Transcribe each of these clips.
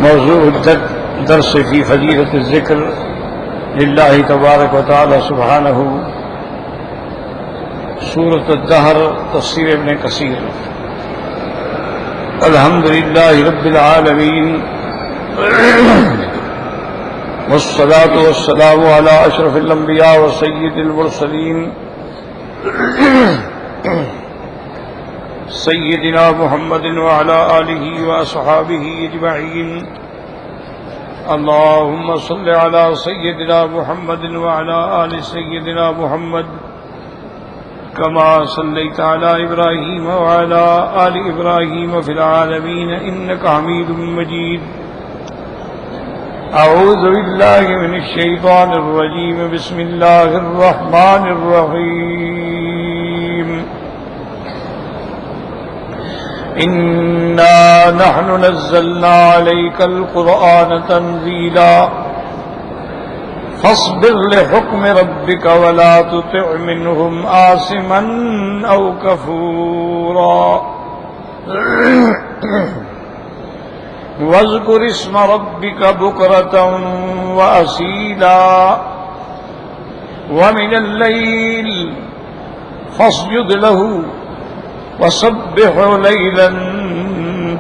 موضوع درس في فضيلة الذكر لله تبارك وتعالى سبحانه سورة الدهر تفسیر ابن کثیر. الحمد لله رب العالمين والصلاة والسلام على أشرف الأنبياء وسيد المرسلين سيدنا محمد وعلى آله وأصحابه أجمعين. اللهم صل على سيدنا محمد وعلى آل سيدنا محمد كما صليت على إبراهيم وعلى آل إبراهيم في العالمين إنك حميد مجيد. أعوذ بالله من الشيطان الرجيم. بسم الله الرحمن الرحيم. إنا نحن نزلنا عليك القرآن تنزيلا فاصبر لحكم ربك ولا تطع منهم آثما أو كفورا واذكر اسم ربك بكرة وأصيلا ومن الليل فاسجد له وسبح ليلا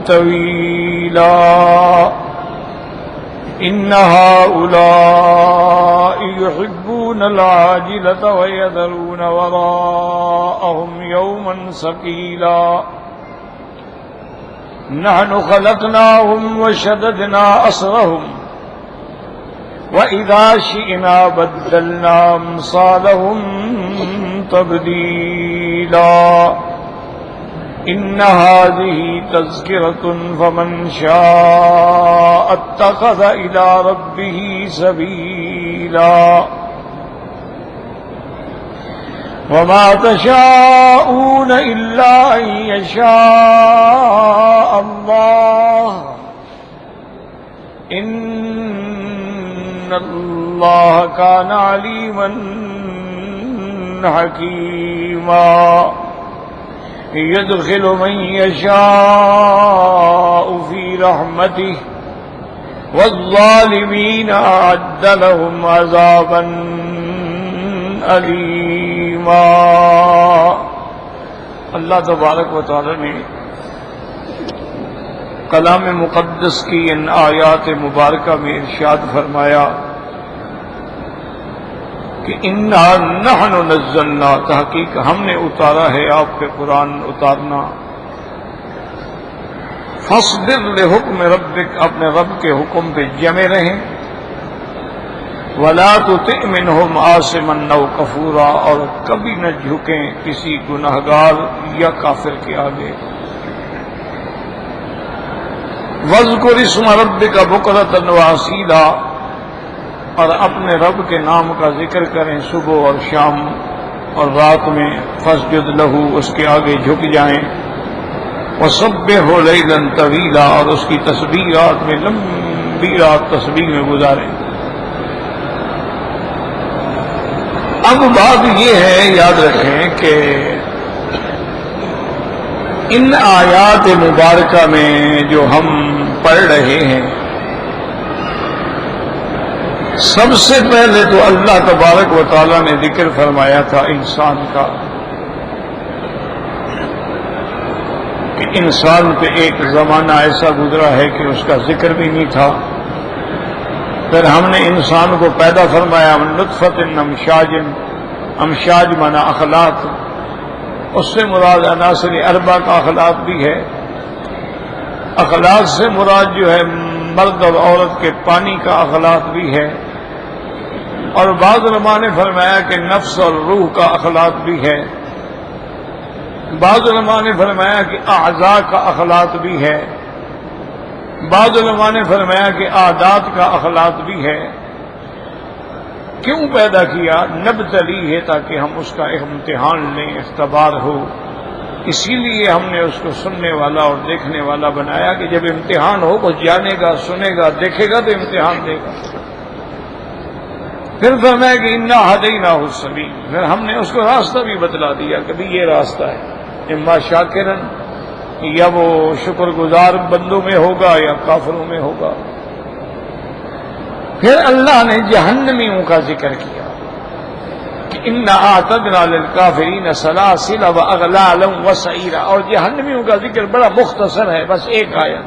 طويلا إن هؤلاء يحبون العاجلة ويذرون وراءهم يوما ثقيلا نحن خلقناهم وشددنا أسرهم وإذا شئنا بدلنا أمثالهم تبديلا إن هذه تذكرة فمن شاء اتخذ إلى ربه سبيلا وما تشاءون إلا أن يشاء الله إن الله كان عليما حكيما يدخل من يشاء في رحمته والظالمين أعد لهم عذابا أليما. اللہ تبارک و تعالی نے کلام مقدس کی ان آیات مبارکہ میں ارشاد فرمایا کہ انا نحن نزلنا، تحقیق ہم نے اتارا ہے آپ پہ قرآن اتارنا. فاصبر لحکم ربک، اپنے رب کے حکم پہ جمے رہیں. ولا تطع منهم آثما او کفورا، اور کبھی نہ جھکیں کسی گنہگار یا کافر کے آگے. واذکر اسم ربک بکرۃ واصیلا، اور اپنے رب کے نام کا ذکر کریں صبح اور شام اور رات میں. فاسجد لہو، اس کے آگے جھک جائیں. وسبح لیلا طویلا، اور اس کی تسبیح رات میں لمبی رات تسبیح میں گزاریں. اب بات یہ ہے، یاد رکھیں کہ ان آیات مبارکہ میں جو ہم پڑھ رہے ہیں، سب سے پہلے تو اللہ تبارک و تعالی نے ذکر فرمایا تھا انسان کا، کہ انسان پہ ایک زمانہ ایسا گزرا ہے کہ اس کا ذکر بھی نہیں تھا. پھر ہم نے انسان کو پیدا فرمایا نطفۃ امشاج، امشاج مانا اخلاق، اس سے مراد عناصر اربع کا اخلاق بھی ہے. اخلاق سے مراد جو ہے مرد اور عورت کے پانی کا اخلاق بھی ہے. اور بعض علماء نے فرمایا کہ نفس اور روح کا اخلاق بھی ہے. بعض علماء نے فرمایا کہ اعضاء کا اخلاق بھی ہے. بعض علماء نے فرمایا کہ عادات کا اخلاق بھی ہے. کیوں پیدا کیا؟ نبتلی ہے، تاکہ ہم اس کا امتحان لیں، اختبار ہو. اسی لیے ہم نے اس کو سننے والا اور دیکھنے والا بنایا کہ جب امتحان ہو وہ جانے گا، سنے گا، دیکھے گا تو امتحان دے گا. پھر فرمایا کہ انا ہدیناہ السبیل، پھر ہم نے اس کو راستہ بھی بتلا دیا کہ بھی یہ راستہ ہے. اما شاکرن، یا وہ شکر گزار بندوں میں ہوگا یا کافروں میں ہوگا. پھر اللہ نے جہنمیوں کا ذکر کیا کہ انا اعتدنا للکافرین سلاسل واغلالا وسعیرا، اور جہنمیوں کا ذکر بڑا مختصر ہے، بس ایک آیت۔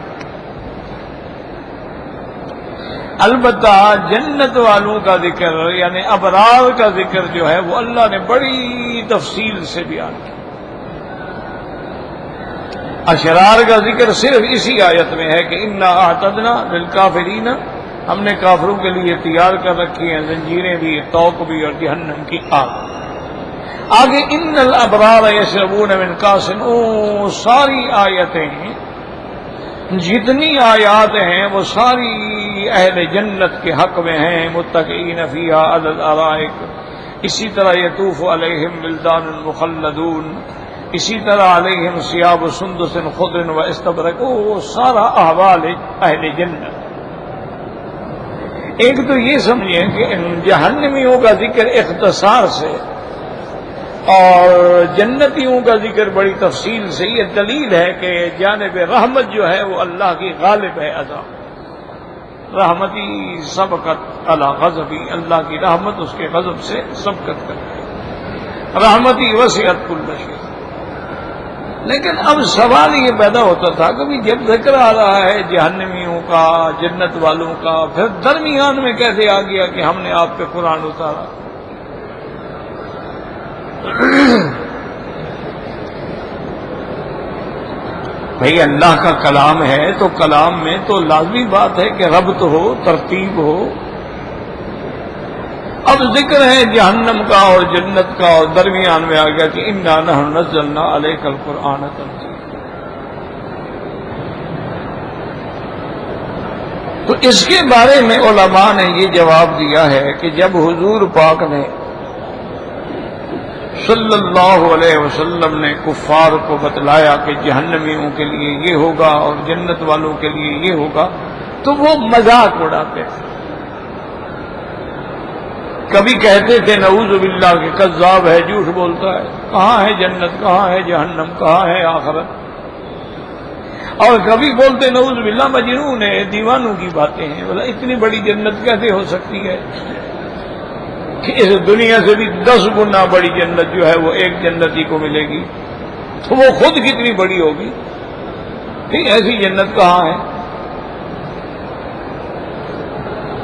البتہ جنت والوں کا ذکر یعنی ابرار کا ذکر جو ہے وہ اللہ نے بڑی تفصیل سے بیان کیا۔ اشرار کا ذکر صرف اسی آیت میں ہے کہ انا اعتدنا للکافرین، ہم نے کافروں کے لیے تیار کر رکھی ہیں زنجیریں بھی، توق بھی، اور جہنم کی آگ۔ آگے ان الابرار یشربون من کاس، ساری آیتیں جتنی آیات ہیں وہ ساری اہل جنت کے حق میں ہیں، متکئین فیہا علی الارائک، اسی طرح یطوف علیہم ولدان مخلدون، اسی طرح علیہم ثیاب سندس خضر و استبرق، سارا احوال اہل جنت۔ ایک تو یہ سمجھیں کہ جہنمیوں کا ذکر اختصار سے اور جنتیوں کا ذکر بڑی تفصیل سے، یہ دلیل ہے کہ جانب رحمت جو ہے وہ اللہ کی غالب ہے عذاب۔ رحمتی سبقت علی غضبی، اللہ کی رحمت اس کے غضب سے سبقت کرتی ہے۔ رحمتی وسعت کل شیء۔ لیکن اب سوال یہ پیدا ہوتا تھا کہ جب ذکر آ رہا ہے جہنمیوں کا، جنت والوں کا، پھر درمیان میں کیسے آ گیا کہ ہم نے آپ پہ قرآن اتارا؟ بھئی اللہ کا کلام ہے تو کلام میں تو لازمی بات ہے کہ ربط ہو، ترتیب ہو۔ اب ذکر ہے جہنم کا اور جنت کا، اور درمیان میں آ گیا کہ انا نحن نزلنا علیک القرآن تنزیلا۔ تو اس کے بارے میں علماء نے یہ جواب دیا ہے کہ جب حضور پاک نے صلی اللہ علیہ وسلم نے کفار کو بتلایا کہ جہنمیوں کے لیے یہ ہوگا اور جنت والوں کے لیے یہ ہوگا، تو وہ مذاق اڑاتے تھے۔ کبھی کہتے تھے نعوذ باللہ کہ کذاب ہے، جھوٹ بولتا ہے، کہاں ہے جنت، کہاں ہے جہنم، کہاں ہے آخرت؟ اور کبھی بولتے نعوذ باللہ مجنون ہے، دیوانوں کی باتیں ہیں، بولا اتنی بڑی جنت کیسے ہو سکتی ہے کہ اس دنیا سے بھی 10 گنا بڑی جنت جو ہے وہ ایک جنتی کو ملے گی، تو وہ خود کتنی بڑی ہوگی؟ ٹھیک، ایسی جنت کہاں ہے؟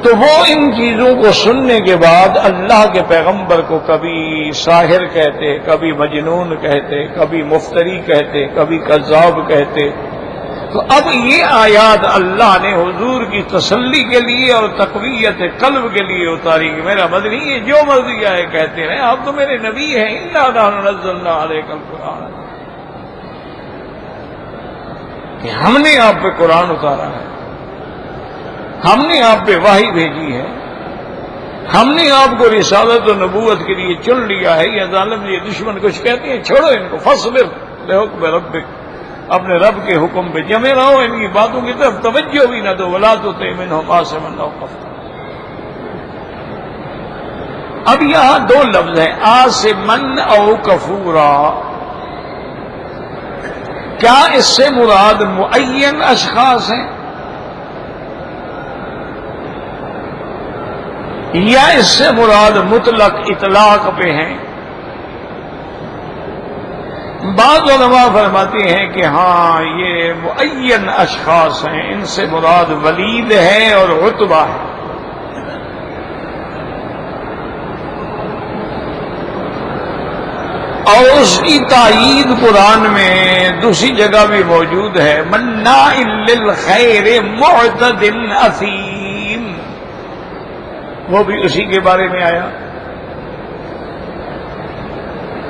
تو وہ ان چیزوں کو سننے کے بعد اللہ کے پیغمبر کو کبھی ساحر کہتے، کبھی مجنون کہتے، کبھی مفتری کہتے، کبھی کذاب کہتے۔ تو اب یہ آیات اللہ نے حضور کی تسلی کے لیے اور تقویت قلب کے لیے اتاری کہ میرا مدنی یہ جو مرضی آئے کہتے رہے، آپ تو میرے نبی ہیں، انا نحن نزلنا علیک القرآن، کہ ہم نے آپ پہ قرآن اتارا ہے، ہم نے آپ پہ وحی بھیجی ہے، ہم نے آپ کو رسالت و نبوت کے لیے چن لیا ہے۔ یہ ظالم، یہ دشمن کچھ کہتے ہیں، چھوڑو ان کو، فاصبر لحکم ربک، اپنے رب کے حکم پہ جمے رہو، ان کی باتوں کی طرف توجہ بھی نہ دو، ولا تطع منهم آثما او کفورا۔ اب یہاں دو لفظ ہیں، آثما او کفورا۔ کیا اس سے مراد معین اشخاص ہیں یا اس سے مراد مطلق اطلاق پہ ہیں؟ بعض علماء فرماتے ہیں کہ ہاں یہ معین اشخاص ہیں، ان سے مراد ولید ہے اور عتبہ ہے۔ اور اس کی تائید قرآن میں دوسری جگہ بھی موجود ہے، مناع للخیر معتد اثیم، وہ بھی اسی کے بارے میں آیا۔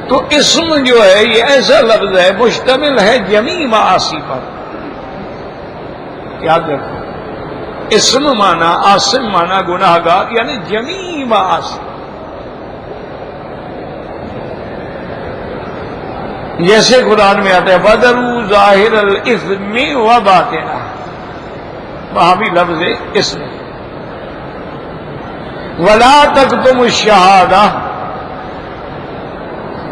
تو اسم جو ہے یہ ایسا لفظ ہے مشتمل ہے جمیع معاصی پر۔ یاد رکھو، اسم مانا، عاصم مانا گناہ گار، یعنی جمیع معاصی۔ جیسے قرآن میں آتا ہے بدروا ظاہر الاثم و باطنہ، وہاں بھی لفظ اسم۔ ولا تکتموا الشہادہ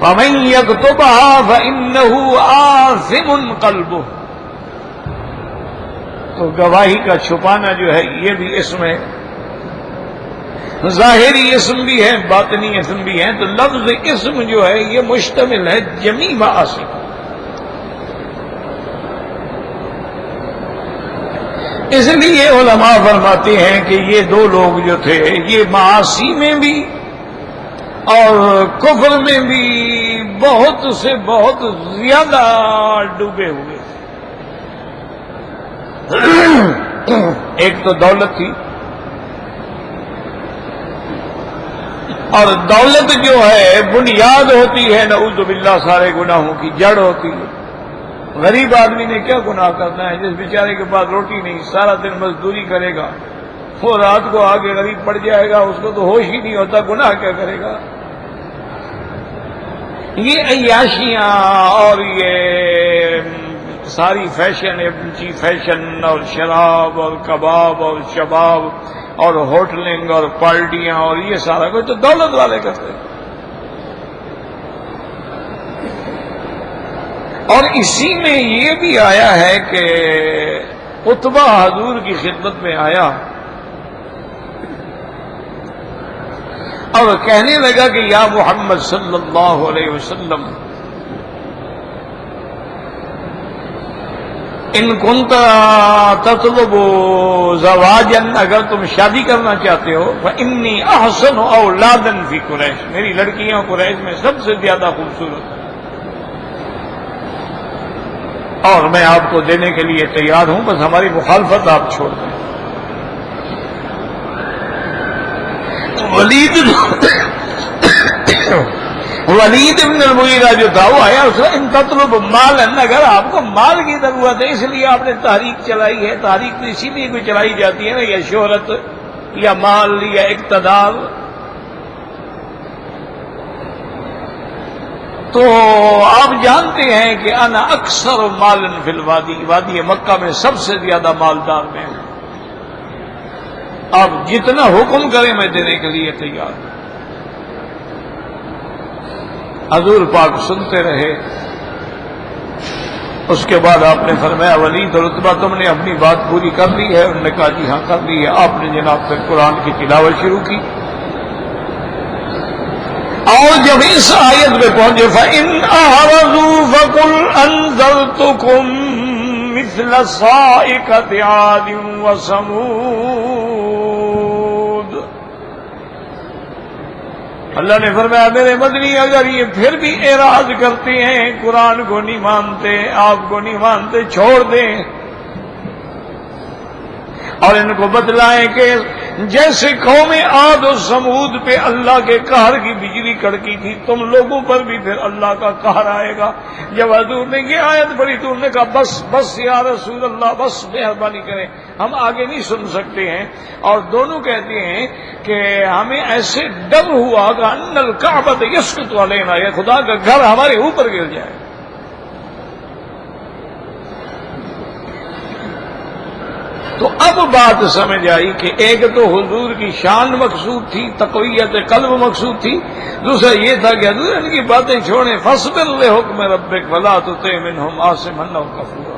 ومن یکتبها فإنہ آثم قلبہ، تو گواہی کا چھپانا جو ہے یہ بھی اسم ہے۔ ظاہری اسم بھی ہے، باطنی اسم بھی ہے، تو لفظ اسم جو ہے یہ مشتمل ہے جمیع معاصی۔ اس لیے علماء فرماتے ہیں کہ یہ دو لوگ جو تھے یہ معاصی میں بھی اور کفر میں بھی بہت سے بہت زیادہ ڈوبے ہوئے تھے۔ ایک تو دولت تھی، اور دولت جو ہے بنیاد ہوتی ہے نعوذ باللہ سارے گناہوں کی جڑ ہوتی ہے۔ غریب آدمی نے کیا گناہ کرنا ہے؟ جس بیچارے کے پاس روٹی نہیں، سارا دن مزدوری کرے گا، وہ رات کو آگے غریب پڑ جائے گا، اس کو تو ہوش ہی نہیں ہوتا، گناہ کیا کرے گا؟ یہ عیاشیاں اور یہ ساری فیشن اونچی فیشن اور شراب اور کباب اور شباب اور ہوٹلنگ اور پارٹیاں اور یہ سارا کچھ تو دولت والے کرتے ہیں۔ اور اسی میں یہ بھی آیا ہے کہ عتبہ حضور کی خدمت میں آیا اور کہنے لگا کہ یا محمد صلی اللہ علیہ وسلم ان کنت تطلب زواجا، اگر تم شادی کرنا چاہتے ہو فانی احسن اولادا فی قریش، میری لڑکیاں قریش میں سب سے زیادہ خوبصورت ہیں اور میں آپ کو دینے کے لیے تیار ہوں، بس ہماری مخالفت آپ چھوڑ دیں۔ ولید بن المغیرہ جو تھا وہ آیا، اس نے ان تطلب مالا، اگر آپ کو مال کی ضرورت ہے اس لیے آپ نے تحریک چلائی ہے، تحریک تو اسی لیے کوئی چلائی جاتی ہے نا، یا شہرت یا مال یا اقتدار، تو آپ جانتے ہیں کہ انا اکثر مالا فی الوادی، وادی مکہ میں سب سے زیادہ مالدار میں ہوں، آپ جتنا حکم کریں میں دینے کے لیے تیار ہوں۔ حضور پاک سنتے رہے، اس کے بعد آپ نے فرمایا ولید اور عتبہ تم نے اپنی بات پوری کر لی ہے؟ انہوں نے کہا جی ہاں کر لی ہے۔ آپ نے جناب پھر قرآن کی تلاوت شروع کی، اور جب اس آیت میں پہنچے فَإِنْ أَعْرَضُوا فَقُلْ أَنذَرْتُكُمْ مِثْلَ صَاعِقَةِ عَادٍ وَثَمُودَ، اللہ نے فرمایا میرے مدنی اگر یہ پھر بھی اعراض کرتے ہیں، قرآن کو نہیں مانتے، آپ کو نہیں مانتے، چھوڑ دیں اور ان کو بتلائیں کہ جیسے قوم عاد و سمود پہ اللہ کے قہر کی بجلی کڑکی تھی، تم لوگوں پر بھی پھر اللہ کا قہر آئے گا۔ جب حضور نے یہ آیت پڑھی تو انہوں نے کہا بس بس یا رسول اللہ، بس مہربانی کریں، ہم آگے نہیں سن سکتے ہیں۔ اور دونوں کہتے ہیں کہ ہمیں ایسے ڈر ہوا کہ ان الکعبۃ یسقط علینا، یہ خدا کا گھر ہمارے اوپر گر جائے۔ تو اب بات سمجھ آئی کہ ایک تو حضور کی شان مقصود تھی، تقویت قلب مقصود تھی، دوسرا یہ تھا کہ حضور ان کی باتیں چھوڑیں، فاصبر لحکم ربک ولا تطع منهم عاصما او کفورا۔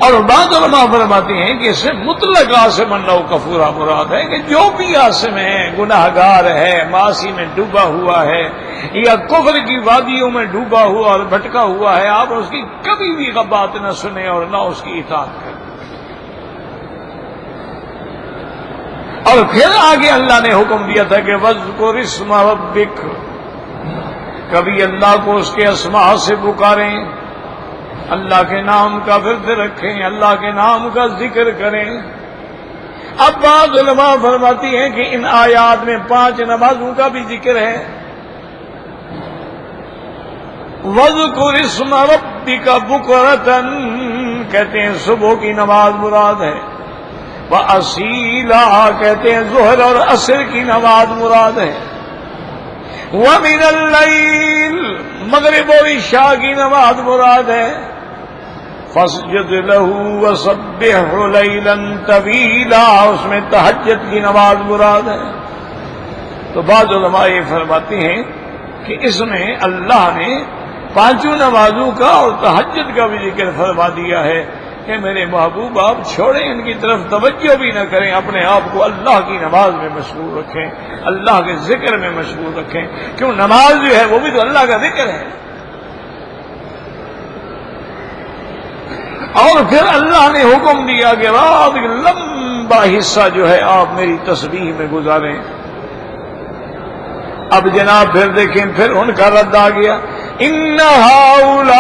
اور بعض علماء فرماتے ہیں کہ اس سے مطلق عاصما او کفورا مراد ہے کہ جو بھی عاصم ہے، گناہ گار ہے، معاصی میں ڈوبا ہوا ہے یا کفر کی وادیوں میں ڈوبا ہوا اور بھٹکا ہوا ہے، آپ اس کی کبھی بھی بات نہ سنیں اور نہ اس کی اطاعت کریں۔ اور پھر آگے اللہ نے حکم دیا تھا کہ وَاذْكُرِ اسْمَ رَبِّكَ، کبھی اللہ کو اس کے اسماء سے پکاریں، اللہ کے نام کا ورد رکھیں، اللہ کے نام کا ذکر کریں۔ اب بعض علماء فرماتی ہیں کہ ان آیات میں 5 نمازوں کا بھی ذکر ہے۔ وَاذْكُرِ اسْمَ رَبِّكَ بُكْرَةً کہتے ہیں صبح کی نماز مراد ہے، وَأَصِيلًا کہتے ہیں ظہر اور عصر کی نماز مراد ہے، وَمِنَ اللَّيْلِ مغرب اور عشاء کی نماز مراد ہے، فَاسْجُدْ لَهُ وَسَبِّحْهُ لَيْلًا طَوِيلًا اس میں تہجد کی نماز مراد ہے۔ تو بعض علماء یہ فرماتے ہیں کہ اس میں اللہ نے 5 نمازوں کا اور تہجد کا بھی ذکر فرما دیا ہے، کہ میرے محبوب آپ چھوڑیں، ان کی طرف توجہ بھی نہ کریں، اپنے آپ کو اللہ کی نماز میں مشغول رکھیں، اللہ کے ذکر میں مشغول رکھیں، کیوں نماز جو ہے وہ بھی تو اللہ کا ذکر ہے۔ اور پھر اللہ نے حکم دیا کہ رات کا لمبا حصہ جو ہے آپ میری تسبیح میں گزاریں۔ اب جناب پھر دیکھیں، پھر ان کا رد آ گیا، ان ہؤلاء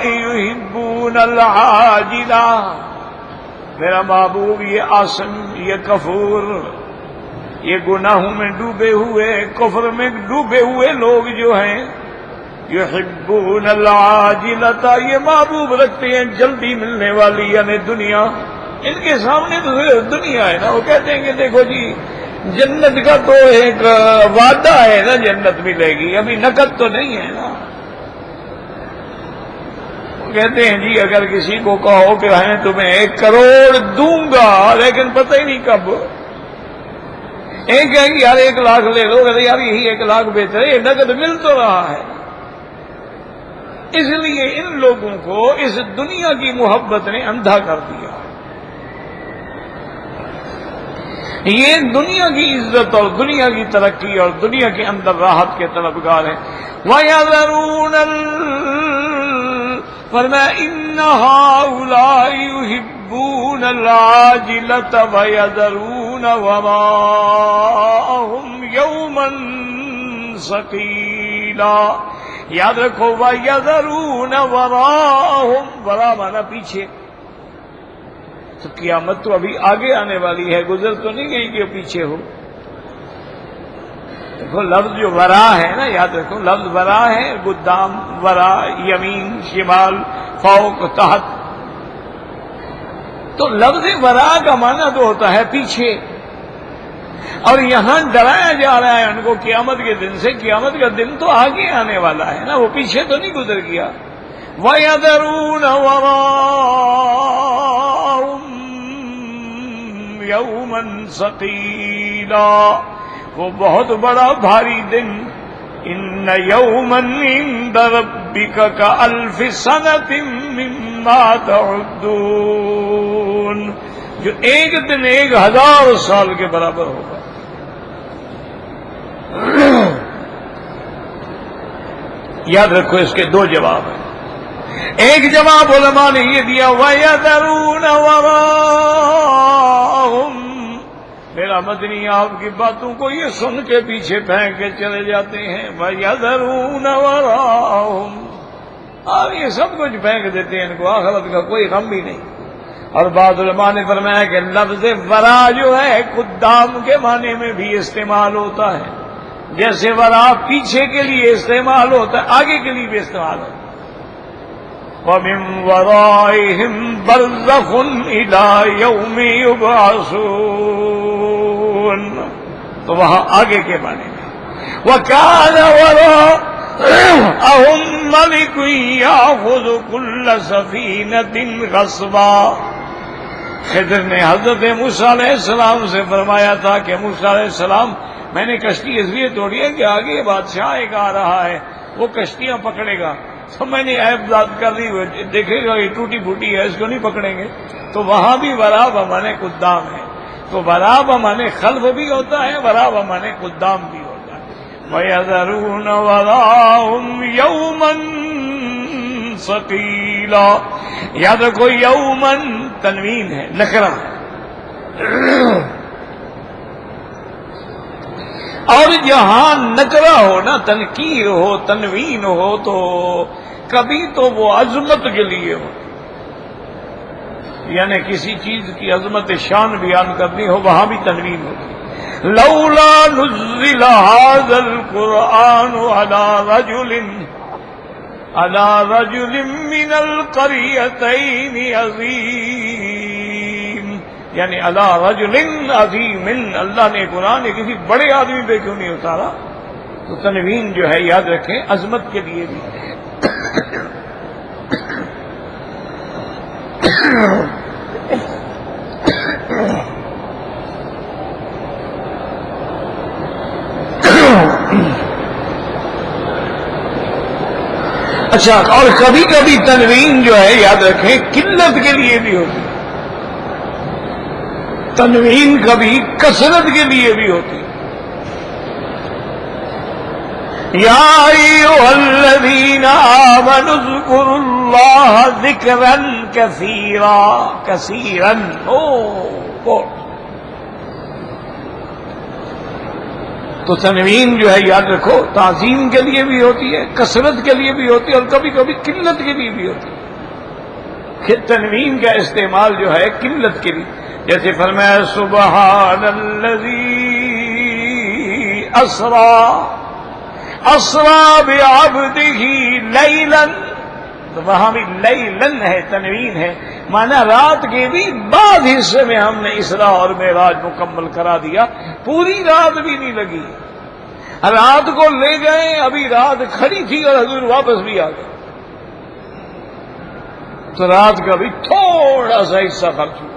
یحبون العاجلہ، میرا محبوب یہ عاصم، یہ کفور، یہ گناہوں میں ڈوبے ہوئے، کفر میں ڈوبے ہوئے لوگ جو ہیں، یحبون العاجلۃ، یہ محبوب رکھتے ہیں جلدی ملنے والی یعنی دنیا۔ ان کے سامنے تو دنیا ہے نا، وہ کہتے ہیں کہ دیکھو جی جنت کا تو ایک وعدہ ہے نا، جنت ملے گی، ابھی نقد تو نہیں ہے نا۔ وہ کہتے ہیں جی اگر کسی کو کہو کہ میں تمہیں 1 کروڑ دوں گا، لیکن پتہ ہی نہیں کب، ایک کہیں گے یار 1 لاکھ لے لو، کہتے یار یہی 1 لاکھ بہتر ہے، یہ نقد مل تو رہا ہے۔ اس لیے ان لوگوں کو اس دنیا کی محبت نے اندھا کر دیا۔ یہ دنیا کی عزت اور دنیا کی ترقی اور دنیا کے اندر راحت کے طلبگار ہیں۔ وَيَذَرُونَ فرمایا إِنَّ هَؤُلَاءِ يُحِبُّونَ الْعَاجِلَةَ وَيَذَرُونَ وَرَاءَهُمْ يَوْمًا ثَقِيلًا، یاد رکھو وَيَذَرُونَ وَرَاءَهُمْ، ورا مانا پیچھے، تو قیامت تو ابھی آگے آنے والی ہے، گزر تو نہیں گئی کہ پیچھے ہو۔ دیکھو لفظ جو ورا ہے نا، یاد رکھو لفظ ورا ہے، قدام، ورا، یمین، شمال، فوق، تحت، تو لفظ ورا کا معنی تو ہوتا ہے پیچھے، اور یہاں ڈرایا جا رہا ہے ان کو قیامت کے دن سے، قیامت کا دن تو آگے آنے والا ہے نا، وہ پیچھے تو نہیں گزر گیا۔ وَيَذَرُونَ وَرَاءَهُمْ يَوْمًا ثَقِيلًا، وہ بہت بڑا بھاری دن، ان یوما عند ربک کألف سنۃ مما تعدون، جو ایک دن 1000 سال کے برابر ہوگا۔ یاد رکھو اس کے 2 جواب ہیں۔ ایک جواب علماء نے یہ دیا وَيَذَرُونَ وَرَاءَهُمْ، میرا مدنی آپ کی باتوں کو یہ سن کے پیچھے پھینک کے چلے جاتے ہیں، وَيَذَرُونَ وَرَاءَهُمْ، اور یہ سب کچھ پھینک دیتے ہیں، ان کو آخرت کا کوئی غم بھی نہیں۔ اور بعض علماء نے فرمایا کہ لفظ ورا جو ہے قدام کے معنی میں بھی استعمال ہوتا ہے، جیسے ورا پیچھے کے لیے استعمال ہوتا ہے، آگے کے لیے بھی استعمال ہوتا ہے۔ وَمِن وَرَائِهِمْ بَرْزَخٌ إِلَى يَوْمِ يُبْعَثُونَ، تو وہاں آگے کے معنی میں وَكَانَ وَرَاءَهُمْ مَلِكٌ يَأْخُذُ كُلَّ سَفِينَةٍ غَصْبًا، خضر نے حضرت موسیٰ علیہ السلام سے فرمایا تھا کہ موسیٰ علیہ السلام میں نے کشتی اس لیے توڑی ہے کہ آگے بادشاہ ایک آ رہا ہے، وہ کشتیاں پکڑے گا، تو میں نے عیب داد کر دی، دیکھے گا یہ ٹوٹی پھوٹی ہے، اس کو نہیں پکڑیں گے۔ تو وہاں بھی ورا بمانے قدام ہے، تو ورا بمانے خلف بھی ہوتا ہے، ورا بمانے قدام بھی ہوتا ہے۔ وَيَذَرُونَ وَرَاءَهُمْ يَوْمًا ثَقِيلًا، یاد رکھو یومن تنوین ہے، نکرہ ہے، اور جہاں نکرہ ہو نا، تنکیر ہو، تنوین ہو، تو کبھی تو وہ عظمت کے لیے ہو، یعنی کسی چیز کی عظمت شان بیان کرنی ہو، وہاں بھی تنوین ہوتی۔ لولا نزل هذا القرآن على رجل من القريتين عظيم، یعنی على رجل عظیم، اللہ نے قرآن کسی بڑے آدمی پہ کیوں نہیں اتارا؟ تو تنوین جو ہے یاد رکھیں عظمت کے لیے بھی ہے۔ اچھا، اور کبھی کبھی تنوین جو ہے یاد رکھیں قلت کے لیے بھی ہوتی ہے، تنوین کبھی کثرت کے لیے بھی ہوتی ہے۔ یا ایھا الذین آمنوا اذکروا اللہ ذکرا کثیرا، کثیرا تو تنوین جو ہے یاد رکھو تعظیم کے لیے بھی ہوتی ہے، کثرت کے لیے بھی ہوتی ہے، اور کبھی کبھی قلت کے لیے بھی ہوتی ہے۔ پھر تنوین کا استعمال جو ہے قلت کے لیے، جیسے فرمایا سبحان الذی اسرا بعبدہ لیلا، تو وہاں بھی لیلن ہے، تنوین ہے، مانا رات کے بھی بعض حصے میں ہم نے اسراء اور معراج مکمل کرا دیا، پوری رات بھی نہیں لگی، رات کو لے گئے، ابھی رات کھڑی تھی اور حضور واپس بھی آ گئے، تو رات کا بھی تھوڑا سا حصہ خرچ ہوا۔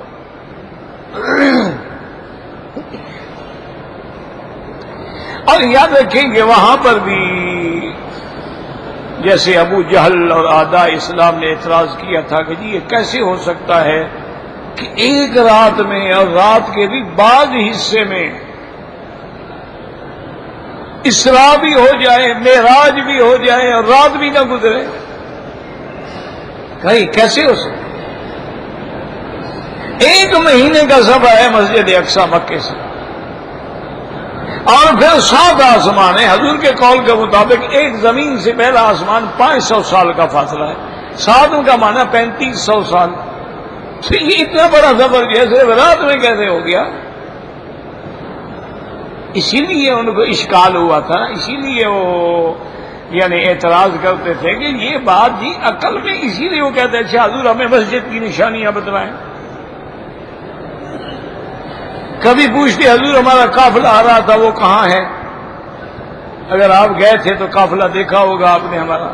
اور یاد رکھیں کہ وہاں پر بھی جیسے ابو جہل اور اعداء اسلام نے اعتراض کیا تھا کہ جی یہ کیسے ہو سکتا ہے کہ ایک رات میں اور رات کے بھی بعض حصے میں اسراء بھی ہو جائے، معراج بھی ہو جائے اور رات بھی نہ گزرے، کہیں کیسے ہو سکتا؟ ایک مہینے کا سفر ہے مسجد اقصی مکے سے، اور پھر 7 آسمان ہیں، حضور کے قول کے مطابق ایک زمین سے پہلا آسمان 500 سال کا فاصلہ ہے، 7 کا معنی 3500 سال، تو یہ اتنا بڑا سفر جیسے رات میں کیسے ہو گیا؟ اسی لیے ان کو اشکال ہوا تھا، اسی لیے وہ یعنی اعتراض کرتے تھے کہ یہ بات جی عقل میں، اسی لیے وہ کہتے ہیں اچھا حضور ہمیں مسجد کی نشانیاں بتلائیں۔ کبھی پوچھتے حضور ہمارا قافلہ آ رہا تھا وہ کہاں ہے؟ اگر آپ گئے تھے تو قافلہ دیکھا ہوگا آپ نے ہمارا،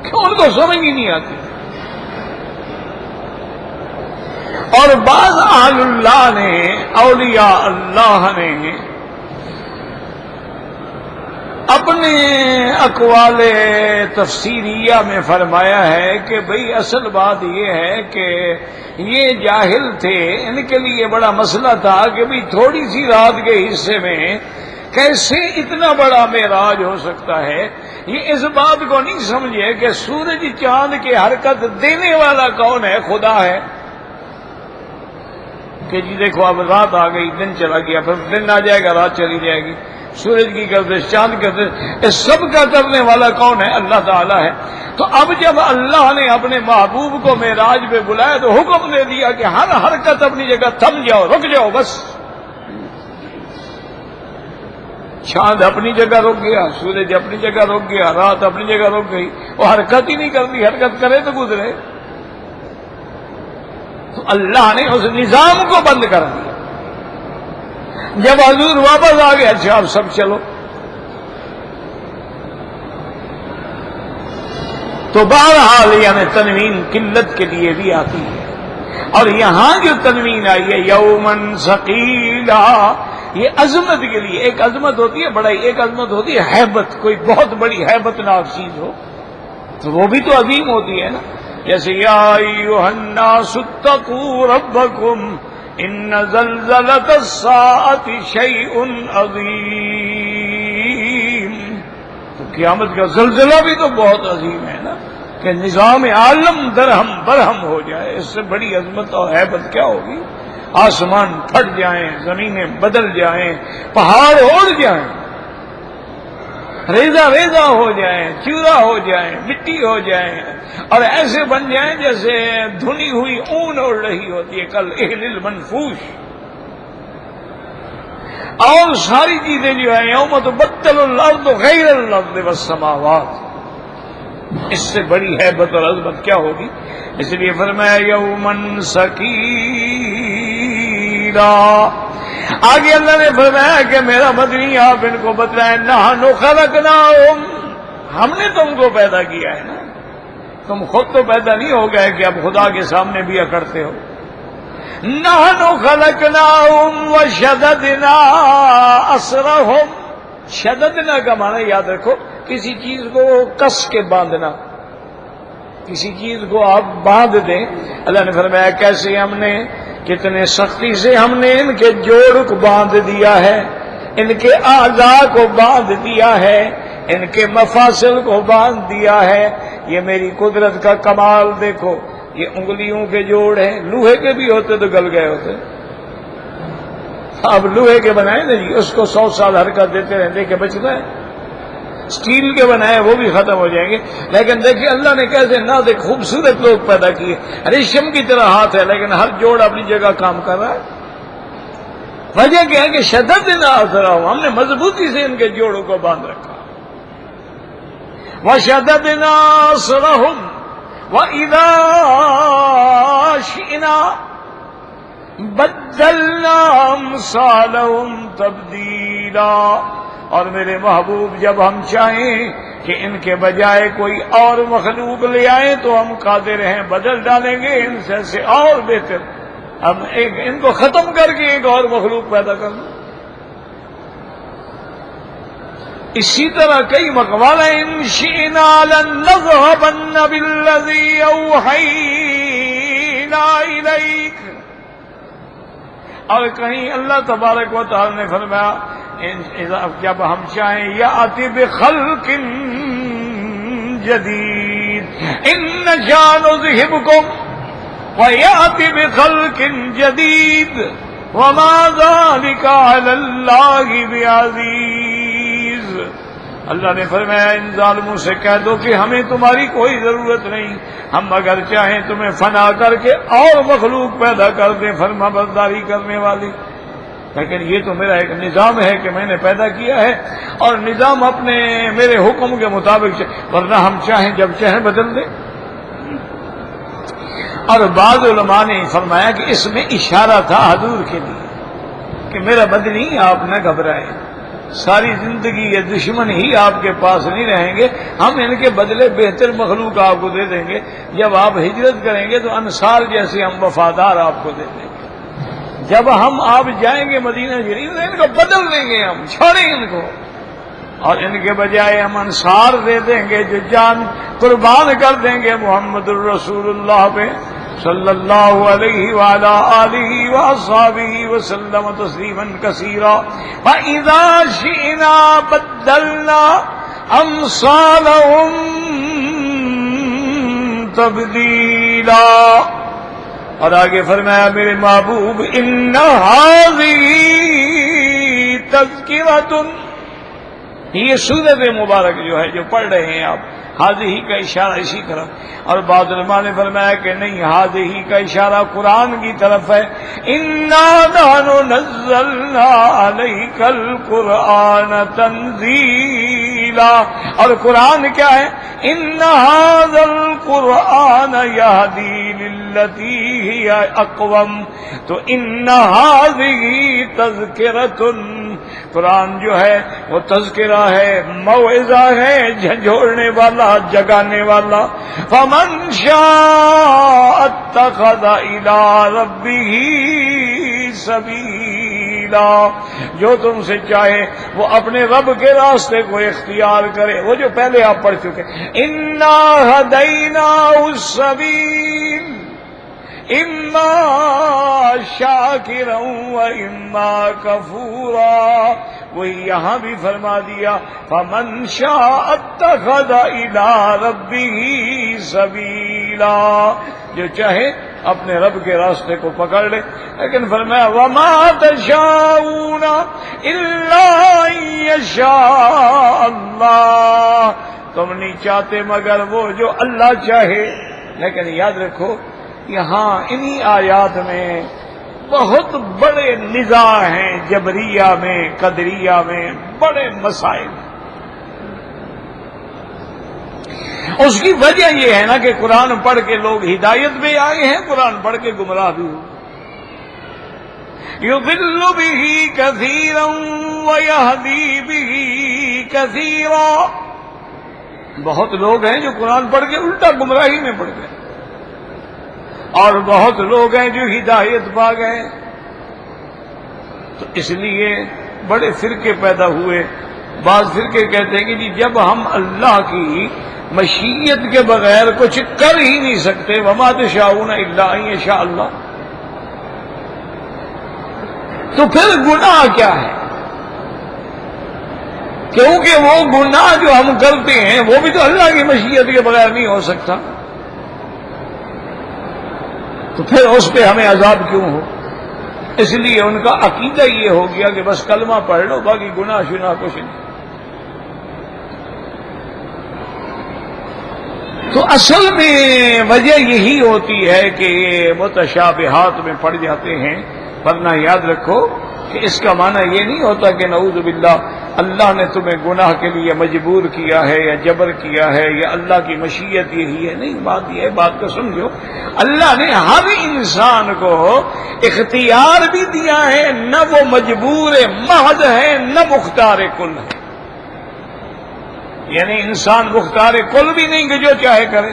کیوں ان کو سمجھ ہی نہیں آتی۔ اور بعض اہل اللہ نے، اولیاء اللہ نے اپنے اقوال تفسیریہ میں فرمایا ہے کہ بھئی اصل بات یہ ہے کہ یہ جاہل تھے، ان کے لیے بڑا مسئلہ تھا کہ بھئی تھوڑی سی رات کے حصے میں کیسے اتنا بڑا معراج ہو سکتا ہے۔ یہ اس بات کو نہیں سمجھے کہ سورج چاند کی حرکت دینے والا کون ہے؟ خدا ہے، کہ جی دیکھو اب رات آ گئی، دن چلا گیا، پھر دن آ جائے گا، رات چلی جائے گی، سورج کی گردش، چاند کی گردش، اس سب کا کرنے والا کون ہے؟ اللہ تعالیٰ ہے۔ تو اب جب اللہ نے اپنے محبوب کو معراج پہ بلایا تو حکم دے دیا کہ ہر حرکت اپنی جگہ تھم جاؤ، رک جاؤ، بس۔ چاند اپنی جگہ رک گیا، سورج اپنی جگہ رک گیا، رات اپنی جگہ رک گئی، وہ حرکت ہی نہیں کرتی، حرکت کرے تو گزرے۔ تو اللہ نے اس نظام کو بند کر دیا۔ جب حضور واپس آ گئے، اچھا اب سب چلو، تو بہرحال یعنی تنوین قلت کے لیے بھی آتی ہے، اور یہاں جو تنوین آئی ہے یومن ثقیلا، یہ عظمت کے لیے، ایک عظمت ہوتی ہے بڑائی، ایک عظمت ہوتی ہے ہیبت، کوئی بہت بڑی ہیبت ناک چیز ہو تو وہ بھی تو عظیم ہوتی ہے نا، جیسے یا ایھا الناس اتقوا ربکم ان زلزلۃ الساعۃ شیء عظیم، تو قیامت کا زلزلہ بھی تو بہت عظیم ہے نا، کہ نظام عالم درہم برہم ہو جائے، اس سے بڑی عظمت اور ہیبت کیا ہوگی؟ آسمان پھٹ جائیں، زمینیں بدل جائیں، پہاڑ اڑ جائیں، ریزہ ریزہ ہو جائیں، چورا ہو جائیں، مٹی ہو جائیں، اور ایسے بن جائیں جیسے دھنی ہوئی اون اڑ رہی ہوتی ہے، کل اہل المنفوش، اور ساری چیزیں جو ہیں یوم تبدل الارض غیر الارض والسماوات، اس سے بڑی ہیبت اور عظمت کیا ہوگی؟ اس لیے فرمایا یومن ثقیلا۔ آگے اللہ نے فرمایا کہ میرا مدنی آپ ان کو بتلائیں، نحن خلقناہم، ہم نے تم کو پیدا کیا ہے نا، تم خود تو پیدا نہیں ہو گئے کہ اب خدا کے سامنے بھی اکڑتے ہو۔ نحن خلقناہم وشددنا اسرہم، شددنا کا معنی یاد رکھو، کسی چیز کو کس کے باندھنا، کسی چیز کو آپ باندھ دیں، اللہ نے فرمایا کیسے ہم نے کتنے سختی سے ہم نے ان کے جوڑ کو باندھ دیا ہے، ان کے اعضاء کو باندھ دیا ہے، ان کے مفاصل کو باندھ دیا ہے۔ یہ میری قدرت کا کمال دیکھو، یہ انگلیوں کے جوڑ ہیں، لوہے کے بھی ہوتے تو گل گئے ہوتے، اب لوہے کے بنائے نا جی، اس کو 100 سال حرکت دیتے رہتے کہ بچتا ہے، اسٹیل کے بنائے وہ بھی ختم ہو جائیں گے۔ لیکن دیکھیے اللہ نے کیسے نہ دیکھ خوبصورت لوگ پیدا کیے، ریشم کی طرح ہاتھ ہے لیکن ہر جوڑ اپنی جگہ کام کر رہا ہے۔ وجہ کیا ہے کہ شدت نہ اثر ہو، ہم نے مضبوطی سے ان کے جوڑوں کو باندھ رکھا۔ وَشَدَدْنَا أَسْرَهُمْ وَإِذَا شِئْنَا بَدَّلْنَا أَمْثَالَهُمْ تَبْدِيلًا۔ اور میرے محبوب جب ہم چاہیں کہ ان کے بجائے کوئی اور مخلوق لے آئیں تو ہم قادر ہیں، بدل ڈالیں گے ان سے اور بہتر، ہم ان کو ختم کر کے ایک اور مخلوق پیدا کر دیں۔ اسی طرح کئی مقوال ہیں، ان شئنا لنذهبن بالذی اوحینا الیک، اور کہیں اللہ تبارک و تعالی نے فرمایا جب ہم چاہیں یأتی بخلق جدید، ان نشاء نذہبکم وَيَأْتِ بِخَلْقٍ جَدِيدٍ وَمَا ذَلِكَ عَلَى اللَّهِ بِعَزِيزٍ۔ اللہ نے فرمایا ان ظالموں سے کہہ دو کہ ہمیں تمہاری کوئی ضرورت نہیں، ہم اگر چاہیں تمہیں فنا کر کے اور مخلوق پیدا کر دیں فرما برداری کرنے والی، لیکن یہ تو میرا ایک نظام ہے کہ میں نے پیدا کیا ہے، اور نظام اپنے میرے حکم کے مطابق، ورنہ ہم چاہیں جب چاہیں بدل دیں۔ اور بعض علماء نے فرمایا کہ اس میں اشارہ تھا حضور کے لیے کہ میرا بدنی آپ نہ گھبرائیں، ساری زندگی یہ دشمن ہی آپ کے پاس نہیں رہیں گے، ہم ان کے بدلے بہتر مخلوق آپ کو دے دیں گے، جب آپ ہجرت کریں گے تو انصار جیسے ہم وفادار آپ کو دے دیں گے، جب ہم آپ جائیں گے مدینہ شریف ان کو بدل دیں گے، ہم چھوڑیں ان کو، اور ان کے بجائے ہم انصار دے دیں گے جو جان قربان کر دیں گے محمد الرسول اللہ پہ صلی اللہ علیہ وعلی آلہ وصحبہ وسلم تسلیما کثیرا۔ فَإِذَا شِئْنَا بَدَّلْنَا أَمْثَالَهُمْ تَبْدِيلًا۔ اور آگے فرمایا میرے محبوب إِنَّ هَذِهِ تَذْكِرَةٌ، یہ سورت مبارک جو ہے جو پڑھ رہے ہیں آپ، حاضی کا اشارہ اسی طرف، اور بعض علماء نے فرمایا کہ نہیں، حاضی کا اشارہ قرآن کی طرف ہے، اِنَّا نَحْنُ نَزَّلْنَا عَلَيْكَ الْقُرْآنَ تَنزِيلًا، اور قرآن کیا ہے، إِنَّ هَذَا الْقُرْآنَ يَهْدِي لِلَّتِي هِيَ أَقْوَمُ، تو إِنَّ هَذِهِ تَذْكِرَةٌ، قرآن جو ہے وہ تذکرہ ہے، موعظہ ہے، جھنجھوڑنے والا، جگانے والا۔ فَمَنْ شَاءَ اتَّخَذَ إِلَىٰ رَبِّهِ سَبِيلًا، جو تم سے چاہے وہ اپنے رب کے راستے کو اختیار کرے، وہ جو پہلے آپ پڑھ چکے، إِنَّا هَدَيْنَاهُ السَّبِيلَ إِمَّا شَاكِرًا وَإِمَّا كَفُورًا، وہی یہاں بھی فرما دیا فَمَنْ شَاءَ اتَّخَذَ إِلَىٰ رَبِّهِ سَبِيلًا، جو چاہے اپنے رب کے راستے کو پکڑ لے، لیکن فرمایا وَمَا تَشَاءُونَ إِلَّا أَن يَشَاءَ اللَّهُ، تم نہیں چاہتے مگر وہ جو اللہ چاہے۔ لیکن یاد رکھو یہاں انہی آیات میں بہت بڑے نزاع ہیں، جبریہ میں، قدریہ میں بڑے مسائل۔ اس کی وجہ یہ ہے نا کہ قرآن پڑھ کے لوگ ہدایت میں آئے ہیں، قرآن پڑھ کے گمراہ بھی ہوئے۔ يضل به كثيرا ويهدي به كثيرا، بہت لوگ ہیں جو قرآن پڑھ کے الٹا گمراہی میں پڑ گئے، اور بہت لوگ ہیں جو ہدایت پا گئے۔ تو اس لیے بڑے فرقے پیدا ہوئے۔ بعض فرقے کہتے ہیں کہ جی جب ہم اللہ کی مشیت کے بغیر کچھ کر ہی نہیں سکتے. وما تشاءون الا ان یشاء اللہ. تو پھر گناہ کیا ہے؟ کیونکہ وہ گناہ جو ہم کرتے ہیں وہ بھی تو اللہ کی مشیت کے بغیر نہیں ہو سکتا. تو پھر اس پہ ہمیں عذاب کیوں ہو؟ اس لیے ان کا عقیدہ یہ ہو گیا کہ بس کلمہ پڑھ لو، باقی گناہ شناہ کچھ نہیں. تو اصل میں وجہ یہی ہوتی ہے کہ متشابہات میں پڑ جاتے ہیں. ورنہ یاد رکھو کہ اس کا معنی یہ نہیں ہوتا کہ نعوذ باللہ اللہ نے تمہیں گناہ کے لیے مجبور کیا ہے یا جبر کیا ہے یا اللہ کی مشیت یہی ہے. نہیں، بات یہ ہے، بات کو سمجھو. اللہ نے ہر انسان کو اختیار بھی دیا ہے، نہ وہ مجبور محض ہے نہ مختار کل ہے. یعنی انسان مختار کل بھی نہیں کہ جو چاہے کرے،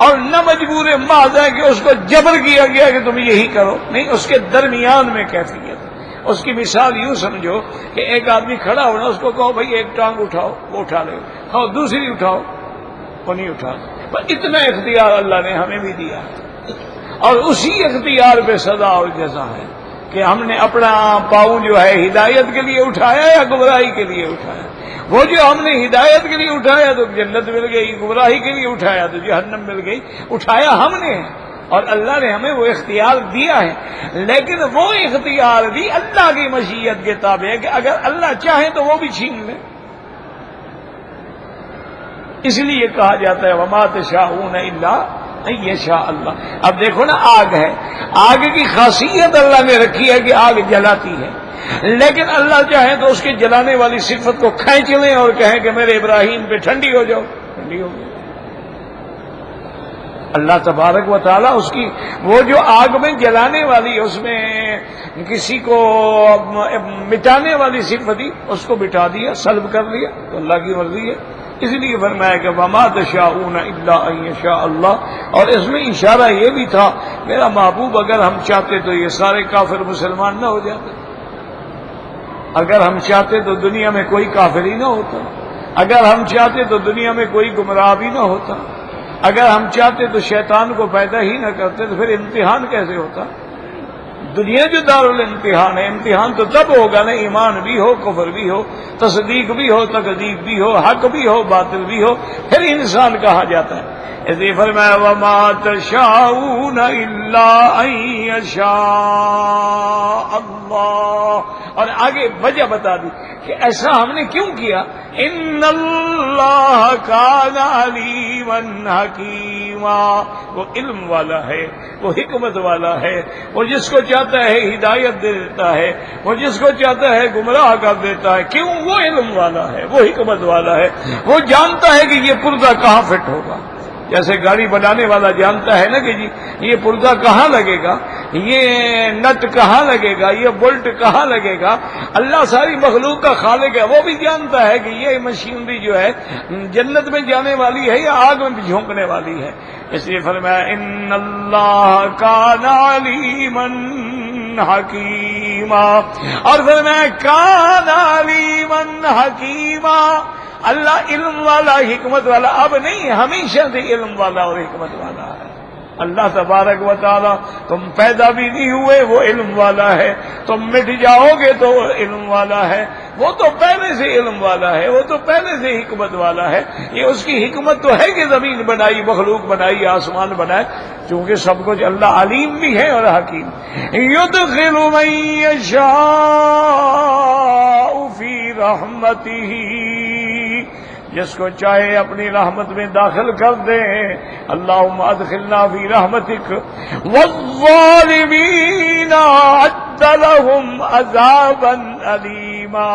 اور نہ مجبور محض ہے کہ اس کو جبر کیا گیا کہ تم یہی کرو. نہیں، اس کے درمیان میں کیفیت. اس کی مثال یوں سمجھو کہ ایک آدمی کھڑا ہونا، اس کو کہو بھائی ایک ٹانگ اٹھاؤ، وہ اٹھا لے. کہو دوسری اٹھاؤ، وہ نہیں اٹھا. پر اتنا اختیار اللہ نے ہمیں بھی دیا ہے، اور اسی اختیار پہ سزا اور جزا ہے کہ ہم نے اپنا پاؤں جو ہے ہدایت کے لیے اٹھایا یا گمراہی کے لیے اٹھایا. وہ جو ہم نے ہدایت کے لیے اٹھایا تو جنت مل گئی، گمراہی کے لیے اٹھایا تو جہنم مل گئی. اٹھایا ہم نے ہے، اور اللہ نے ہمیں وہ اختیار دیا ہے. لیکن وہ اختیار بھی اللہ کی مشیت کے تابع ہے کہ اگر اللہ چاہے تو وہ بھی چھین لے. اس لیے کہا جاتا ہے وما تشاءون الا ان یشاء اللہ. اب دیکھو نا، آگ ہے، آگ کی خاصیت اللہ نے رکھی ہے کہ آگ جلاتی ہے. لیکن اللہ چاہے تو اس کے جلانے والی صفت کو کھینچ لیں اور کہیں کہ میرے ابراہیم پہ ٹھنڈی ہو جاؤ، ٹھنڈی ہو گئی. اللہ تبارک و تعالیٰ اس کی وہ جو آگ میں جلانے والی، اس میں کسی کو مٹانے والی صفت تھی، اس کو مٹا دیا، سلب کر لیا. تو اللہ کی مرضی ہے. اس لیے فرمایا کہ وما تشاءون الا ان یشاء اللہ. اور اس میں اشارہ یہ بھی تھا میرا محبوب اگر ہم چاہتے تو یہ سارے کافر مسلمان نہ ہو جاتے. اگر ہم چاہتے تو دنیا میں کوئی کافر ہی نہ ہوتا. اگر ہم چاہتے تو دنیا میں کوئی گمراہ بھی نہ ہوتا. اگر ہم چاہتے تو شیطان کو پیدا ہی نہ کرتے. تو پھر امتحان کیسے ہوتا؟ دنیا جو دارالامتحان ہے، امتحان تو تب ہوگا نا ایمان بھی ہو، کفر بھی ہو، تصدیق بھی ہو، تکذیب بھی ہو، حق بھی ہو، باطل بھی ہو، پھر انسان کہا جاتا ہے. اس لیے فرمایا وما تشاءون الا ان یشاء اللہ. اور آگے وجہ بتا دی کہ ایسا ہم نے کیوں کیا. ان اللہ کان علیما حکیما. وہ علم والا ہے، وہ حکمت والا ہے. وہ جس کو چاہتا ہے ہدایت دے دیتا ہے، وہ جس کو چاہتا ہے گمراہ کر دیتا ہے. کیوں؟ وہ علم والا ہے، وہ حکمت والا ہے. وہ جانتا ہے کہ یہ پردہ کہاں فٹ ہوگا. جیسے گاڑی بنانے والا جانتا ہے نا کہ جی یہ پردہ کہاں لگے گا، یہ نٹ کہاں لگے گا، یہ بولٹ کہاں لگے گا. اللہ ساری مخلوق کا خالق ہے، وہ بھی جانتا ہے کہ یہ مشینری جو ہے جنت میں جانے والی ہے یا آگ میں جھونکنے والی ہے. اس لیے فرمایا ان اللہ کان علیما حکیما. اور فرمایا کان علیما حکیما. اللہ علم والا، حکمت والا. اب نہیں، ہمیشہ سے علم والا اور حکمت والا ہے. اللہ تبارک و تعالی تم پیدا بھی نہیں ہوئے، وہ علم والا ہے. تم مٹ جاؤ گے تو وہ علم والا ہے. وہ تو پہلے سے علم والا ہے، وہ تو پہلے سے حکمت والا ہے. یہ اس کی حکمت تو ہے کہ زمین بنائی، مخلوق بنائی، آسمان بنائے. چونکہ سب کچھ اللہ علیم بھی ہے اور حکیم. یدخل من یشاء فی رحمتہ. جس کو چاہے اپنی رحمت میں داخل کر دے. اللہم ادخلنا فی رحمتک. والظالمین اعد لہم عذابا علیما.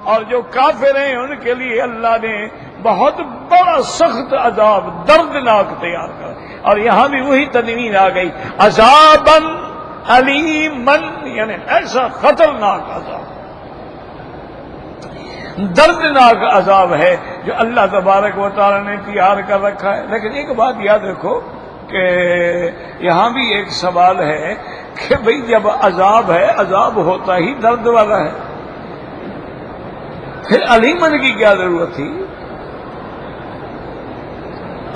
اور جو کافر ہیں ان کے لیے اللہ نے بہت بڑا سخت عذاب دردناک تیار کر. اور یہاں بھی وہی تنوین آ گئی، عذابا علیما، یعنی ایسا خطرناک عذاب، دردناک عذاب ہے جو اللہ تبارک و تعالی نے تیار کر رکھا ہے. لیکن ایک بات یاد رکھو کہ یہاں بھی ایک سوال ہے کہ بھئی جب عذاب ہے، عذاب ہوتا ہی درد والا ہے، پھر علیمن کی کیا ضرورت تھی؟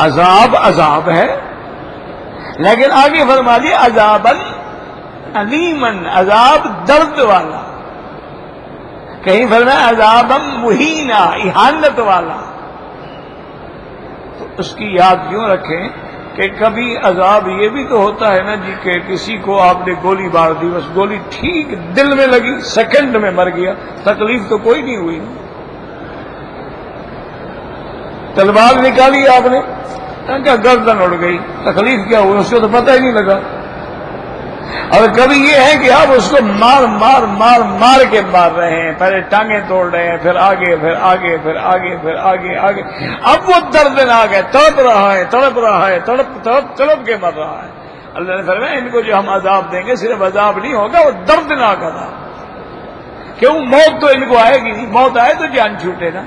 عذاب عذاب ہے، لیکن آگے فرما دیا عذاباً علیماً، عذاب درد والا، کہیں فرمایا عذاباً مہینہ، اہانت والا۔ تو اس کی یاد کیوں رکھیں کہ کبھی عذاب یہ بھی تو ہوتا ہے نا جی کہ کسی کو آپ نے گولی مار دی، بس گولی ٹھیک دل میں لگی، سیکنڈ میں مر گیا، تکلیف تو کوئی نہیں ہوئی۔ تلوار نکالی آپ نے، کیا گردن اڑ گئی، تکلیف کیا ہوئی، اس کو تو پتہ ہی نہیں لگا۔ اور کبھی یہ ہے کہ آپ اس کو مار مار مار مار کے مار رہے ہیں، پہلے ٹانگیں توڑ رہے ہیں، پھر آگے پھر آگے پھر آگے پھر آگے آگے، اب وہ دردناک ہے، تڑپ رہا ہے تڑپ رہا ہے، تڑپ تڑپ تڑپ کے مر رہا ہے۔ اللہ نے فرمایا ان کو جو ہم عذاب دیں گے صرف عذاب نہیں ہوگا، وہ دردناک عذاب، کیوں موت تو ان کو آئے گی نہیں، موت آئے تو جان چھوٹے نا۔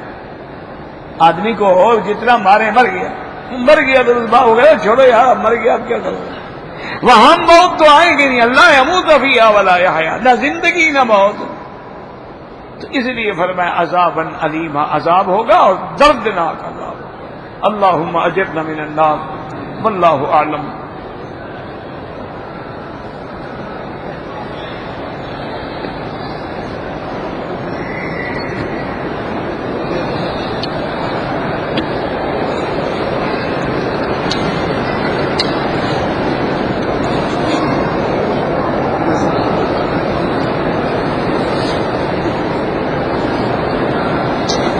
آدمی کو جتنا مارے مر گیا تو ہو گیا، چھوڑو یار اب مر گیا اب کیا کرو، وہاں موت تو آئے گی نہیں، اللہ یموت فیہا ولا یحیا، نہ زندگی نہ موت۔ تو اس لیے فرمایا عذاباً علیما، عذاب ہوگا اور دردناک عذاب۔ اللہم اجرنا من النار واللہ اعلم۔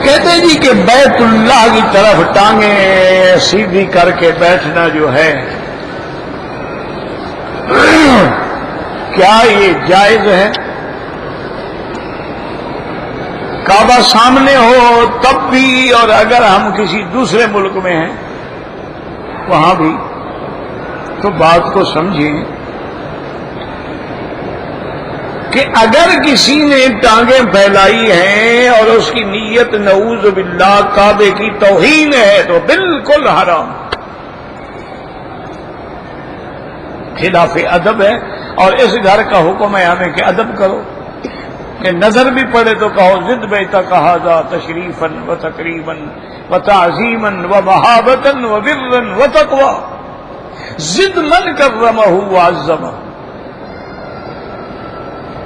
کہتے جی کہ بیت اللہ کی طرف ٹانگیں سیدھی کر کے بیٹھنا جو ہے کیا یہ جائز ہے؟ کعبہ سامنے ہو تب بھی، اور اگر ہم کسی دوسرے ملک میں ہیں وہاں بھی، تو بات کو سمجھیں کہ اگر کسی نے ٹانگیں پھیلائی ہیں اور اس کی نیت نعوذ باللہ کعبے کی توہین ہے تو بالکل حرام، خلاف ادب ہے۔ اور اس گھر کا حکم ہے ہمیں کہ ادب کرو، کہ نظر بھی پڑے تو کہو زد بیتک ھذا تشریفا و تقریبا و تعظیما و محابتا و برا و تقوی، زد من کرمہ و عظمہ،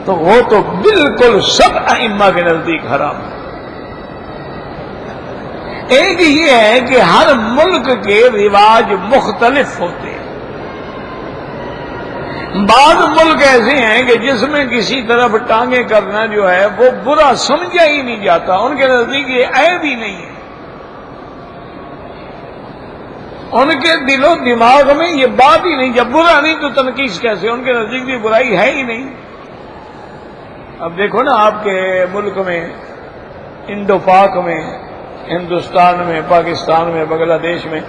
تو وہ تو بالکل سب ائمہ کے نزدیک حرام ہے۔ ایک یہ ہے کہ ہر ملک کے رواج مختلف ہوتے ہیں، بعض ملک ایسے ہیں کہ جس میں کسی طرف ٹانگیں کرنا جو ہے وہ برا سمجھا ہی نہیں جاتا، ان کے نزدیک یہ عیب ہی نہیں ہے، ان کے دل و دماغ میں یہ بات ہی نہیں، جب برا نہیں تو تنقید کیسے، ان کے نزدیک بھی برائی ہے ہی نہیں۔ اب دیکھو نا آپ کے ملک میں، انڈو پاک میں، ہندوستان میں، پاکستان میں، بنگلہ دیش میں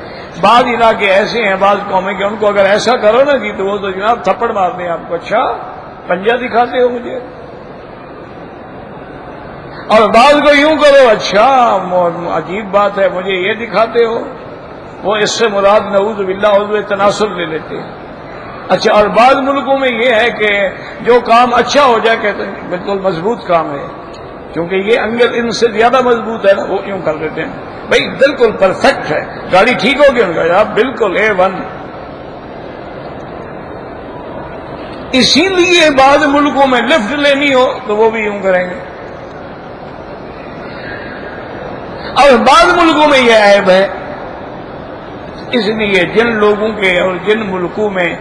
بعض علاقے ایسے ہیں، بعض قومیں کہ ان کو اگر ایسا کرو نا جی تو وہ تو جناب تھپڑ مار دیں آپ کو، اچھا پنجہ دکھاتے ہو مجھے، اور بعض کو یوں کرو، اچھا عجیب بات ہے مجھے یہ دکھاتے ہو، وہ اس سے مراد نعوذ باللہ عضو تناسل لے لیتے ہیں۔ اچھا، اور بعض ملکوں میں یہ ہے کہ جو کام اچھا ہو جائے کہتے ہیں بالکل مضبوط کام ہے، کیونکہ یہ انگل ان سے زیادہ مضبوط ہے نا، وہ یوں کر دیتے ہیں، بھائی بالکل پرفیکٹ ہے، گاڑی ٹھیک ہوگی ان کا بالکل A1۔ اسی لیے بعض ملکوں میں لفٹ لینی ہو تو وہ بھی یوں کریں گے، اور بعض ملکوں میں یہ عیب ہے۔ اس لیے جن لوگوں کے اور جن ملکوں میں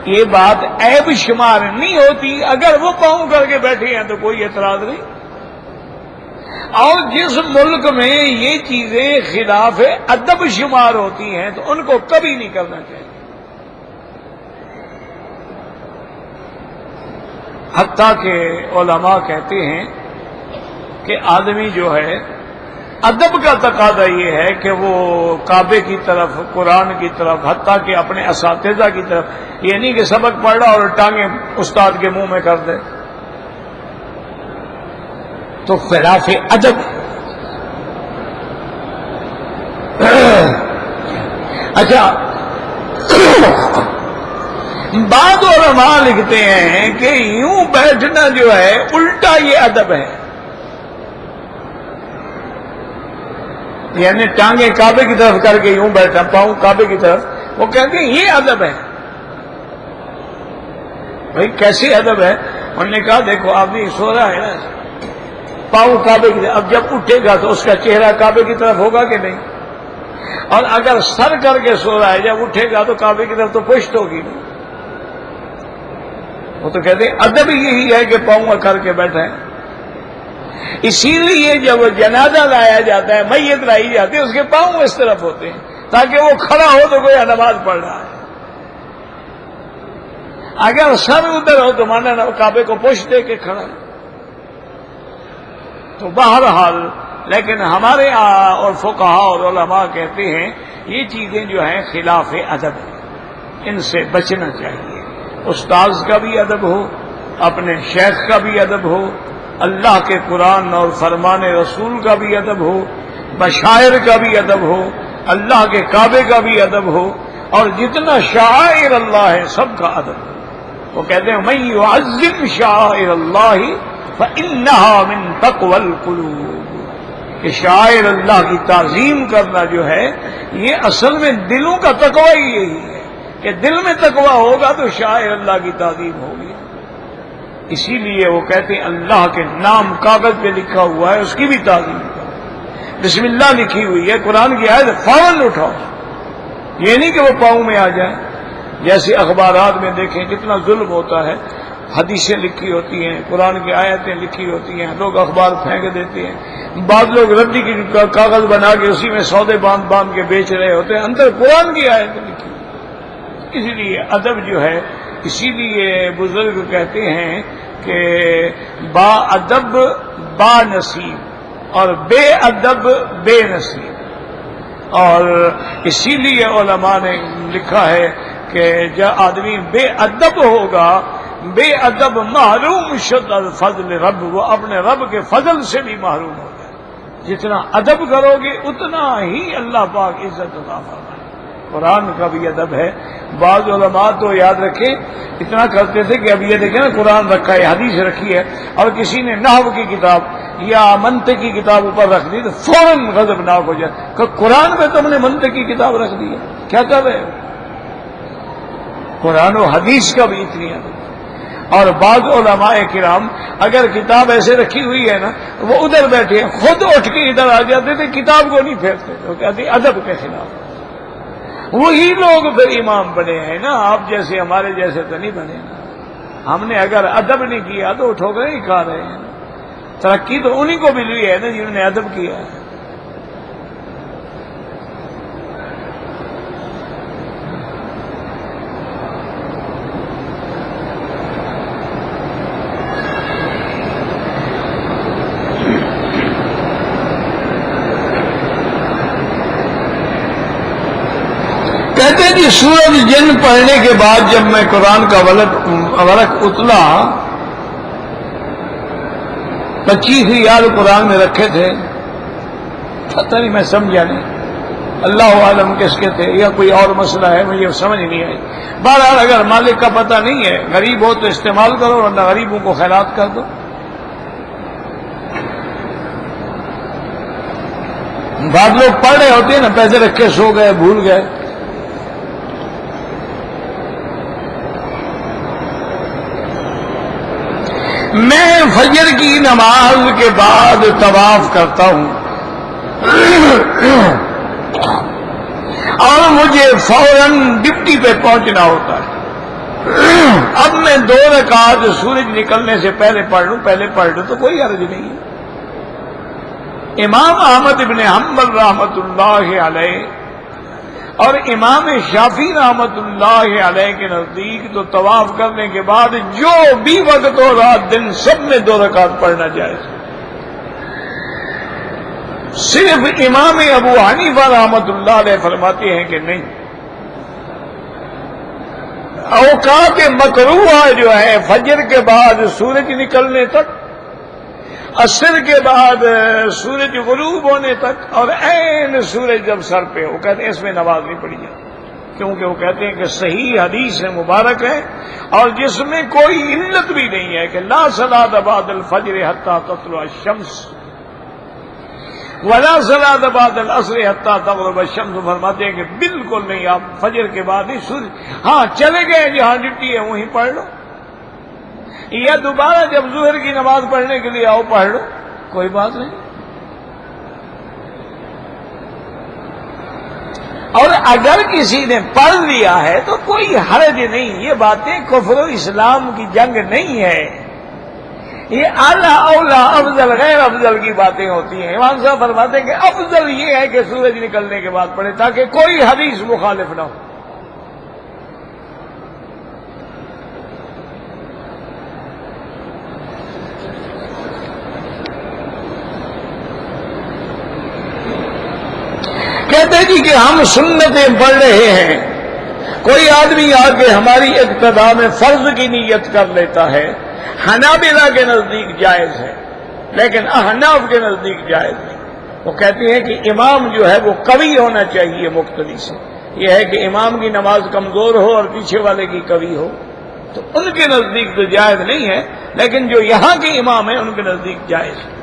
یہ بات عیب شمار نہیں ہوتی، اگر وہ پاؤں کر کے بیٹھے ہیں تو کوئی اعتراض نہیں، اور جس ملک میں یہ چیزیں خلاف ادب شمار ہوتی ہیں تو ان کو کبھی نہیں کرنا چاہیے۔ حتیٰ کہ علماء کہتے ہیں کہ آدمی جو ہے ادب کا تقاضا یہ ہے کہ وہ کعبے کی طرف، قرآن کی طرف، حتیٰ کہ اپنے اساتذہ کی طرف، یہ نہیں کہ سبق پڑھ رہا اور ٹانگیں استاد کے منہ میں کر دے، تو خلاف ادب۔ اچھا، بعض علماء لکھتے ہیں کہ یوں بیٹھنا جو ہے الٹا یہ ادب ہے، یعنی ٹانگیں کعبے کی طرف کر کے یوں بیٹھا، پاؤں کعبے کی طرف، وہ کہتے ہیں یہ ادب ہے۔ بھائی کیسی ادب ہے؟ انہوں نے کہا دیکھو آدمی سو رہا ہے نا، پاؤں کعبے کی طرف، اب جب اٹھے گا تو اس کا چہرہ کعبے کی طرف ہوگا کہ نہیں؟ اور اگر سر کر کے سو رہا ہے، جب اٹھے گا تو کعبے کی طرف تو پشت ہوگی نہیں۔ وہ تو کہتے ہیں ادب یہی ہے کہ پاؤں کر کے بیٹھا ہے۔ اسی لیے جب جنازہ لایا جاتا ہے، میت لائی جاتی ہے، اس کے پاؤں اس طرف ہوتے ہیں تاکہ وہ کھڑا ہو تو کوئی نماز پڑھ رہا ہے۔ اگر سر ادھر ہو تو مانا کعبے کو پوچھ دے کے کھڑا ہے۔ تو بہرحال لیکن ہمارے اور فقہاء اور علماء کہتے ہیں یہ چیزیں جو ہیں خلاف ادب ہیں، ان سے بچنا چاہیے۔ استاذ کا بھی ادب ہو، اپنے شیخ کا بھی ادب ہو، اللہ کے قرآن اور فرمان رسول کا بھی ادب ہو، بشائر کا بھی ادب ہو، اللہ کے کعبے کا بھی ادب ہو، اور جتنا شعائر اللہ ہے سب کا ادب ہو۔ وہ کہتے ہیں من يعظم شعائر اللہ فإنها من تقوى القلوب، کہ شعائر اللہ کی تعظیم کرنا جو ہے یہ اصل میں دلوں کا تقوی ہی یہی ہے کہ دل میں تقوی ہوگا تو شاعر اللہ کی تعظیم ہوگی۔ اسی لیے وہ کہتے ہیں اللہ کے نام کاغذ پہ لکھا ہوا ہے اس کی بھی تعظیم کرو، بسم اللہ لکھی ہوئی ہے، قرآن کی آیت فوراً اٹھاؤ، یہ نہیں کہ وہ پاؤں میں آ جائے۔ جیسے اخبارات میں دیکھیں کتنا ظلم ہوتا ہے، حدیثیں لکھی ہوتی ہیں، قرآن کی آیتیں لکھی ہوتی ہیں، لوگ اخبار پھینک دیتے ہیں، بعض لوگ ردی کی کاغذ بنا کے اسی میں سودے باندھ باندھ کے بیچ رہے ہوتے ہیں، اندر قرآن کی آیتیں لکھی ہوئی۔ اس لیے ادب جو ہے، اسی لیے بزرگ کہتے ہیں کہ با ادب با نصیب اور بے ادب بے نصیب، اور اسی لیے علماء نے لکھا ہے کہ جب آدمی بے ادب ہوگا، بے ادب محروم شد الفضل رب، وہ اپنے رب کے فضل سے بھی محروم ہو جائے۔ جتنا ادب کرو گے اتنا ہی اللہ پاک عزت عطا فرمائے۔ قرآن کا بھی ادب ہے۔ بعض علماء تو یاد رکھیں اتنا کرتے تھے کہ اب یہ دیکھیں نا قرآن رکھا ہے، حدیث رکھی ہے، اور کسی نے نحو کی کتاب یا منطق کی کتاب اوپر رکھ دی تو فوراً غضبناک ہو جائے کہ قرآن میں تم نے منطق کی کتاب رکھ دی ہے، کیا کر رہے ہو؟ قرآن و حدیث کا بھی اتنی ادب۔ اور بعض علماء کرام اگر کتاب ایسے رکھی ہوئی ہے نا، وہ ادھر بیٹھے ہیں، خود اٹھ کے ادھر آ جاتے تھے، کتاب کو نہیں پھیرتے تھے، وہ کہتے ادب کے خلاف۔ وہی لوگ پھر امام بنے ہیں نا، آپ جیسے ہمارے جیسے تو نہیں بنے نا۔ ہم نے اگر ادب نہیں کیا تو ٹھوکریں ہی کھا رہے ہیں۔ ترقی تو انہی کو ملی ہے نا جنہوں نے ادب کیا ہے۔ کہتے ہیں کہ سورج جن پڑھنے کے بعد جب میں قرآن کا ورق اتلا، 25,000 قرآن میں رکھے تھے، پتہ نہیں میں سمجھا نہیں، اللہ عالم کس کے تھے یا کوئی اور مسئلہ ہے، مجھے سمجھ نہیں آئی۔ بہرحال اگر مالک کا پتہ نہیں ہے، غریب ہو تو استعمال کرو ورنہ غریبوں کو خیرات کر دو۔ بعض لوگ پڑھ رہے ہوتے ہیں نا، پیسے رکھے سو گئے، بھول گئے۔ میں فجر کی نماز کے بعد طواف کرتا ہوں اور مجھے فوراً ڈپٹی پہ پہنچنا ہوتا ہے۔ اب میں 2 رکعت سورج نکلنے سے پہلے پڑھ لوں تو کوئی حرج نہیں ہے۔ امام احمد بن حنبل رحمۃ اللہ علیہ اور امام شافعی رحمۃ اللہ علیہ کے نزدیک تو طواف کرنے کے بعد جو بھی وقت ہو رات دن سب میں 2 رکعت پڑھنا جائز۔ صرف امام ابو حنیفہ رحمۃ اللہ علیہ فرماتے ہیں کہ نہیں، اوقات مکروہ جو ہے فجر کے بعد سورج نکلنے تک، عصر کے بعد سورج غروب ہونے تک، اور عین سورج جب سر پہ ہو، کہتے ہیں اس میں نماز نہیں پڑھی جاتی، کیونکہ وہ کہتے ہیں کہ صحیح حدیث مبارک ہے اور جس میں کوئی علت بھی نہیں ہے کہ لا صلاۃ بعد الفجر حتی تطلع الشمس۔ ولا صلاۃ بعد العصر حتی تغرب الشمس، فرماتے ہیں کہ بالکل نہیں، آپ فجر کے بعد ہی سورج، ہاں چلے گئے جہاں ڈٹی ہے وہیں پڑھ لو، یا دوبارہ جب ظہر کی نماز پڑھنے کے لیے آؤ پڑھ لو، کوئی بات نہیں۔ اور اگر کسی نے پڑھ لیا ہے تو کوئی حرج نہیں، یہ باتیں کفر و اسلام کی جنگ نہیں ہے، یہ اعلیٰ اولا افضل غیر افضل کی باتیں ہوتی ہیں۔ امام صاحب فرماتے ہیں کہ افضل یہ ہے کہ سورج نکلنے کے بعد پڑھے تاکہ کوئی حدیث مخالف نہ ہو۔ کہتے جی کہ ہم سنتیں پڑھ رہے ہیں، کوئی آدمی آ کے ہماری اقتداء میں فرض کی نیت کر لیتا ہے، حنابلہ کے نزدیک جائز ہے لیکن احناف کے نزدیک جائز نہیں۔ وہ کہتے ہیں کہ امام جو ہے وہ قوی ہونا چاہیے مقتدی سے، یہ ہے کہ امام کی نماز کمزور ہو اور پیچھے والے کی قوی ہو، تو ان کے نزدیک تو جائز نہیں ہے، لیکن جو یہاں کے امام ہیں ان کے نزدیک جائز ہے۔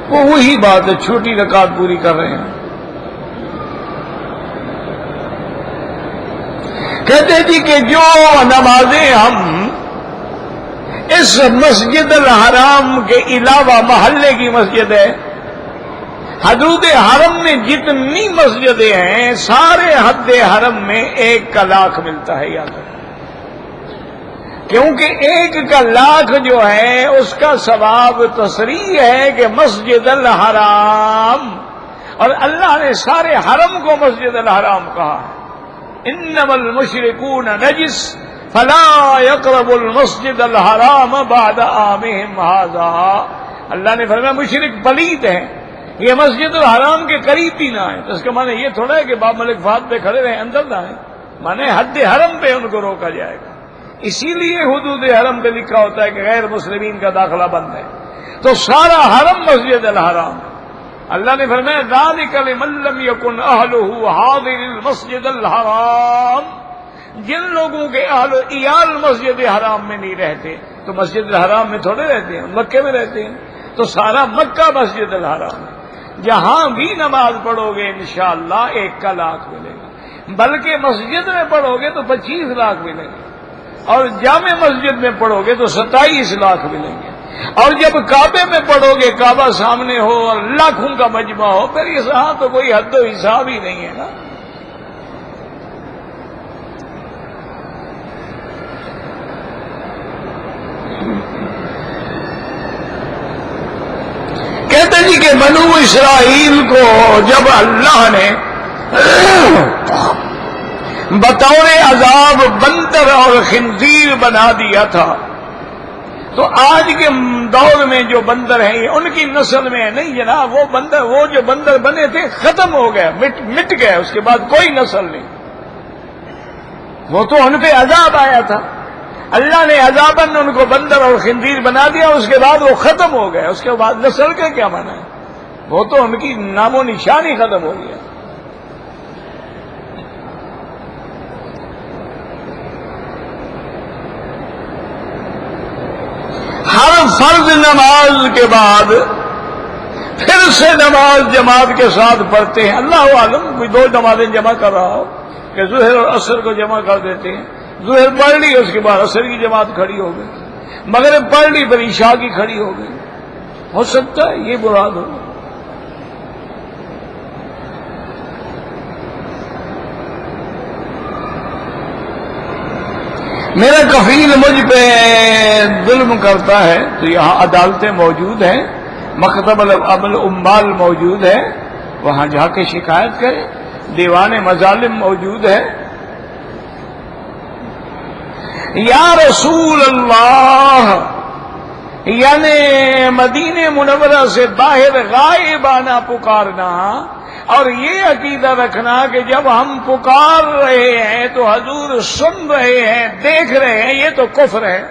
وہ وہی بات ہے، چھوٹی رکعت پوری کر رہے ہیں۔ کہتے جی کہ جو نمازیں ہم اس مسجد الحرام کے علاوہ محلے کی مسجد ہے، حدود حرم میں جتنی مسجدیں ہیں سارے حد حرم میں 1 کا لاکھ ملتا ہے، یاد رکھیں، کیونکہ 1 کا لاکھ جو ہے اس کا ثواب تصریح ہے کہ مسجد الحرام، اور اللہ نے سارے حرم کو مسجد الحرام کہا ہے، انما المشرکون نجس فلا يقربوا المسجد الحرام بعد عامهم هذا، اللہ نے فرمایا مشرک پلید ہیں، یہ مسجد الحرام کے قریب بھی نہ آئے۔ تو اس کا معنی یہ تھوڑا ہے کہ باب ملک فہد پہ کھڑے رہیں اندر نہ آئیں، معنی حد حرم پہ ان کو روکا جائے گا، اسی لیے حدود حرم پہ لکھا ہوتا ہے کہ غیر مسلمین کا داخلہ بند ہے، تو سارا حرم مسجد الحرام ہے۔ اللہ نے فرمایا ذالک لمن لم یکن اہلہ حاضر المسجد الحرام، جن لوگوں کے اہل و عیال مسجد حرام میں نہیں رہتے، تو مسجد الحرام میں تھوڑے رہتے ہیں، مکے میں رہتے ہیں، تو سارا مکہ مسجد الحرام ہے، جہاں بھی نماز پڑھو گے انشاءاللہ 1 کا لاکھ ملے گا، بلکہ مسجد میں پڑھو گے تو 25 لاکھ ملیں گے، اور جامع مسجد میں پڑھو گے تو 27 لاکھ ملیں گے، اور جب کعبے میں پڑھو گے کعبہ سامنے ہو اور لاکھوں کا مجمع ہو، پھر یہاں تو کوئی حد و حساب ہی نہیں ہے نا۔ کہتے جی کہ بنو اسرائیل کو جب اللہ نے بطور عذاب بندر اور خنزیر بنا دیا تھا، تو آج کے دور میں جو بندر ہیں یہ ان کی نسل میں ہے نہیں جناب، وہ جو بندر بنے تھے ختم ہو گئے، مٹ گئے، اس کے بعد کوئی نسل نہیں، وہ تو ان پہ عذاب آیا تھا، اللہ نے عذاباً ان کو بندر اور خنزیر بنا دیا، اس کے بعد وہ ختم ہو گئے، اس کے بعد نسل کا کیا معنی ہے، وہ تو ان کی نام و نشان ہی ختم ہو گیا۔ ہر فرض نماز کے بعد پھر سے نماز جماعت کے ساتھ پڑھتے ہیں، اللہ عالم کوئی 2 نمازیں جمع کر رہا ہو کہ ظہر اور عصر کو جمع کر دیتے ہیں، ظہر پڑھ لی اس کے بعد عصر کی جماعت کھڑی ہو گئی، مغرب پڑھ لی پھر عشاء کی کھڑی ہو گئی، ہو سکتا ہے یہ مراد ہو۔ میرا کفیل مجھ پہ ظلم کرتا ہے، تو یہاں عدالتیں موجود ہیں، مکتب العمال موجود ہے، وہاں جا کے شکایت کریں، دیوان مظالم موجود ہے۔ یا رسول اللہ، یعنی مدینہ منورہ سے باہر غائبانہ پکارنا، اور یہ عقیدہ رکھنا کہ جب ہم پکار رہے ہیں تو حضور سن رہے ہیں، دیکھ رہے ہیں، یہ تو کفر ہے،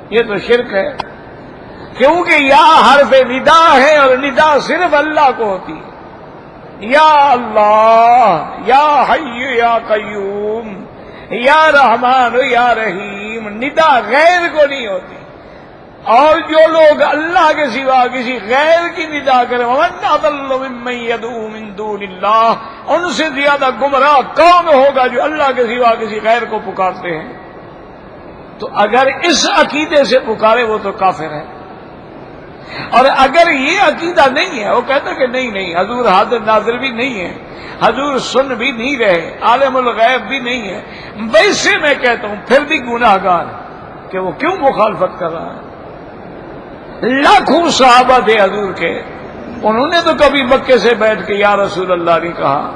یہ تو شرک ہے، کیونکہ یا حرف ندا ہے اور ندا صرف اللہ کو ہوتی ہے، یا اللہ، یا حی یا قیوم، یا رحمان یا رحیم، ندا غیر کو نہیں ہوتی۔ اور جو لوگ اللہ کے سوا کسی غیر کی ندا کریں وَمَنْ أَضَلُّ مِمَّن يَدْعُو مِن دُونِ اللَّهِ، ان سے زیادہ گمراہ کون ہوگا جو اللہ کے سوا کسی غیر کو پکارتے ہیں؟ تو اگر اس عقیدے سے پکارے وہ تو کافر ہے، اور اگر یہ عقیدہ نہیں ہے، وہ کہتا کہ نہیں حضور حاضر ناظر بھی نہیں ہے، حضور سن بھی نہیں رہے، عالم الغیب بھی نہیں ہے، ویسے میں کہتا ہوں پھر بھی گناہ گار کہ وہ کیوں مخالفت کر رہا ہے؟ لاکھوں صحابہ تھے حضور کے، انہوں نے تو کبھی مکے سے بیٹھ کے یا رسول اللہ نہیں کہا،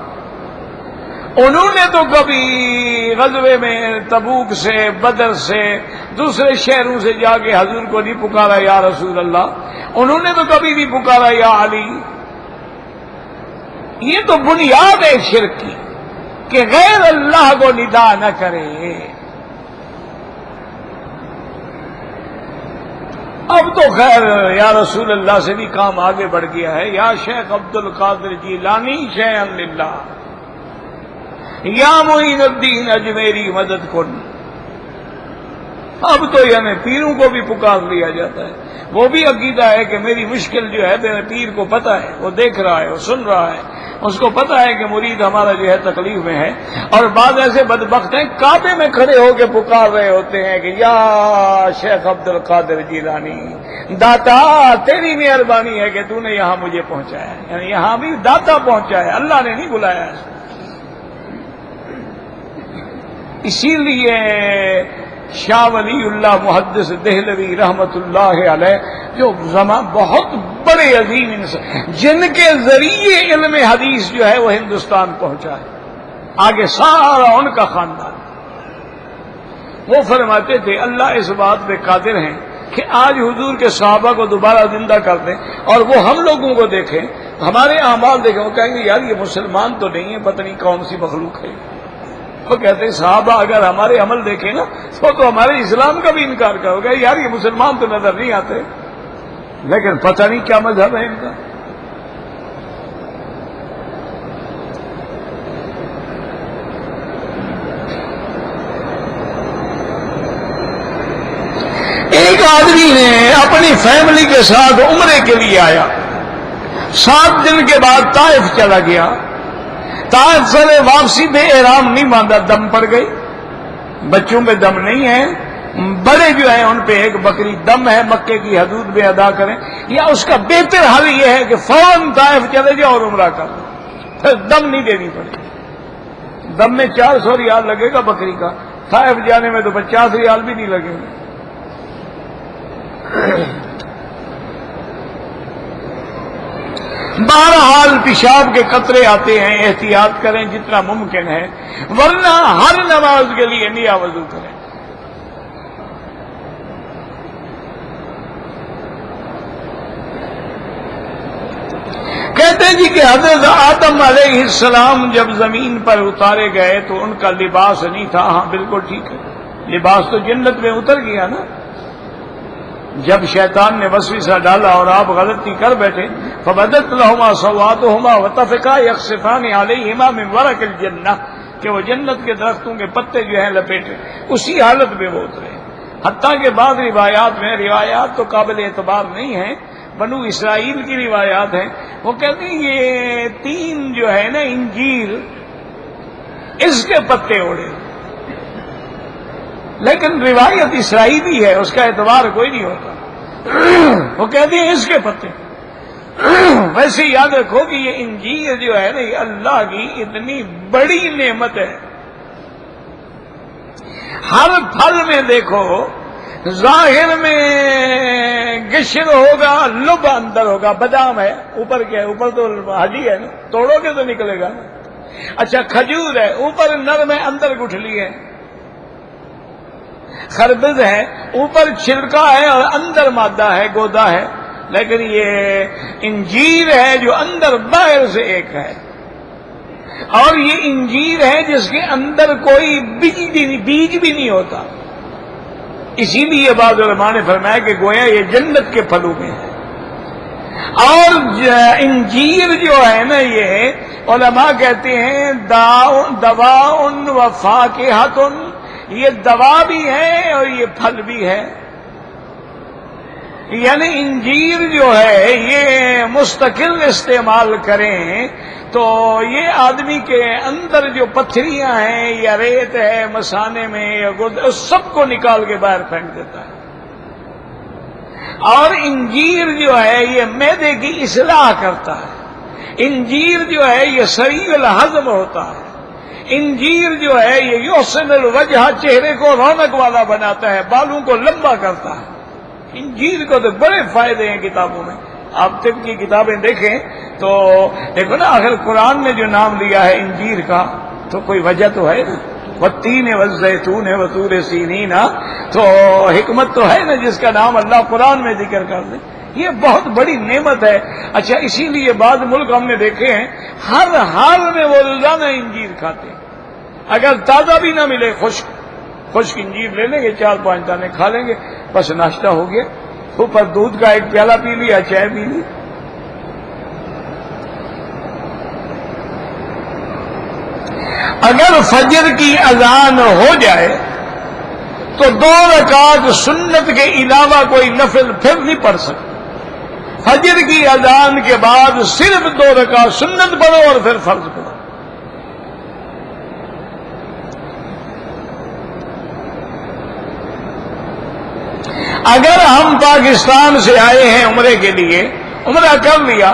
انہوں نے تو کبھی غزوے میں تبوک سے بدر سے دوسرے شہروں سے جا کے حضور کو نہیں پکارا یا رسول اللہ، انہوں نے تو کبھی نہیں پکارا یا علی۔ یہ تو بنیاد ہے شرک کی کہ غیر اللہ کو ندا نہ کرے۔ اب تو خیر یا رسول اللہ سے بھی کام آگے بڑھ گیا ہے، یا شیخ عبد القادر جیلانی شیئا للہ، یا معین الدین اجمیری مدد کن۔ اب تو یعنی پیروں کو بھی پکار لیا جاتا ہے، وہ بھی عقیدہ ہے کہ میری مشکل جو ہے میرے پیر کو پتہ ہے، وہ دیکھ رہا ہے، وہ سن رہا ہے، اس کو پتہ ہے کہ مرید ہمارا جو ہے تکلیف میں ہے۔ اور بعض ایسے بدبخت ہیں کعبے میں کھڑے ہو کے پکار رہے ہوتے ہیں کہ یا شیخ عبد القادر جیلانی، داتا تیری مہربانی ہے کہ تو نے یہاں مجھے پہنچایا، یعنی یہاں بھی داتا پہنچا ہے، اللہ نے نہیں بلایا ہے۔ اسی لیے شاہ ولی اللہ محدث دہلوی رحمت اللہ علیہ جو بہت بڑے عظیم انسان، جن کے ذریعے علم حدیث جو ہے وہ ہندوستان پہنچا ہے، آگے سارا ان کا خاندان، وہ فرماتے تھے اللہ اس بات پہ قادر ہیں کہ آج حضور کے صحابہ کو دوبارہ زندہ کر دیں اور وہ ہم لوگوں کو دیکھیں، ہمارے اعمال دیکھیں، وہ کہیں گے یار یہ مسلمان تو نہیں ہے، پتہ نہیں کون سی مخلوق ہے۔ وہ کہتے ہیں صحابہ اگر ہمارے عمل دیکھیں نا تو ہمارے اسلام کا بھی انکار کرو گے، یار یہ مسلمان تو نظر نہیں آتے، لیکن پتہ نہیں کیا مذہب ہے ان کا۔ ایک آدمی نے اپنی فیملی کے ساتھ عمرے کے لیے آیا، 7 دن کے بعد طائف چلا گیا، طائف سے واپسی میں احرام نہیں باندھا، دم پڑ گئی، بچوں پہ دم نہیں ہے، بڑے جو ہیں ان پہ ایک بکری دم ہے، مکے کی حدود میں ادا کریں، یا اس کا بہتر حل یہ ہے کہ فوراً طائف چلے جاؤ اور عمرہ کر لو، پھر دم نہیں دینی پڑے گی۔ دم میں 400 ریال لگے گا بکری کا، طائف جانے میں تو 50 ریال بھی نہیں لگیں گے۔ بہرحال پیشاب کے قطرے آتے ہیں، احتیاط کریں جتنا ممکن ہے، ورنہ ہر نماز کے لیے نیا وضو کریں۔ کہتے ہیں جی کہ حضرت آدم علیہ السلام جب زمین پر اتارے گئے تو ان کا لباس نہیں تھا۔ ہاں بالکل ٹھیک ہے، لباس تو جنت میں اتر گیا نا، جب شیطان نے وسوسہ ڈالا اور آپ غلطی کر بیٹھے، فبدت لهما سوآتهما وطفقا يخصفان عليهما من ورق الجنہ، کہ وہ جنت کے درختوں کے پتے جو ہیں لپیٹے، اسی حالت میں وہ اترے۔ حتیٰ کہ بعض روایات تو قابل اعتبار نہیں ہیں، بنو اسرائیل کی روایات ہیں، وہ کہتے ہیں یہ 3 جو ہے نا انجیر، اس کے پتے اڑے، لیکن روایت اسرائیلی ہے، اس کا اعتبار کوئی نہیں ہوتا، وہ کہتے ہیں اس کے پتے۔ ویسے یاد رکھو کہ یہ انجیر جو ہے نا یہ اللہ کی اتنی بڑی نعمت ہے۔ ہر پھل میں دیکھو ظاہر میں گشر ہوگا، لب اندر ہوگا، بادام ہے اوپر کیا ہے، اوپر تو ہڈی ہے نا، توڑو گے تو نکلے گا۔ اچھا کھجور ہے، اوپر نرم ہے اندر گٹھلی ہے۔ خربز ہے، اوپر چھلکا ہے اور اندر مادہ ہے، گودا ہے۔ لیکن یہ انجیر ہے جو اندر باہر سے ایک ہے، اور یہ انجیر ہے جس کے اندر کوئی بیج بھی نہیں ہوتا۔ اسی لیے بعض علماء نے فرمایا کہ گویا یہ جنت کے پھلوں میں ہے۔ اور انجیر جو ہے نا یہ علماء کہتے ہیں دواء و فاکہۃ، یہ دوا بھی ہے اور یہ پھل بھی ہے۔ یعنی انجیر جو ہے یہ مستقل استعمال کریں تو یہ آدمی کے اندر جو پتھریاں ہیں یا ریت ہے مسانے میں یا اس سب کو نکال کے باہر پھینک دیتا ہے. اور انجیر جو ہے یہ معدے کی اصلاح کرتا ہے. انجیر جو ہے یہ سریع الہضم ہوتا ہے. انجیر جو ہے یہ یحسن الوجہ چہرے کو رونق والا بناتا ہے، بالوں کو لمبا کرتا ہے. انجیر کو تو بڑے فائدے ہیں کتابوں میں. آپ طب کی کتابیں دیکھیں تو دیکھو نا، آخر قرآن نے جو نام لیا ہے انجیر کا تو کوئی وجہ تو ہے نا. والتین والزیتون وطور سینین، تو حکمت تو ہے نا جس کا نام اللہ قرآن میں ذکر کر دے. یہ بہت بڑی نعمت ہے. اچھا، اسی لیے بعض ملک ہم نے دیکھے ہیں ہر حال میں وہ روزانہ انجیر کھاتے ہیں. اگر تازہ بھی نہ ملے خشک انجیر لے لیں گے، 4-5 دانے کھا لیں گے، بس ناشتہ ہو گیا. اوپر دودھ کا ایک پیالہ پی لیا، چائے پی لی. اگر فجر کی اذان ہو جائے تو 2 رکعت سنت کے علاوہ کوئی نفل پھر نہیں پڑھ سکتے. فجر کی اذان کے بعد صرف 2 رکعت سنت پڑھو اور پھر فرض پڑھو. اگر ہم پاکستان سے آئے ہیں عمرے کے لیے، عمرہ کر لیا،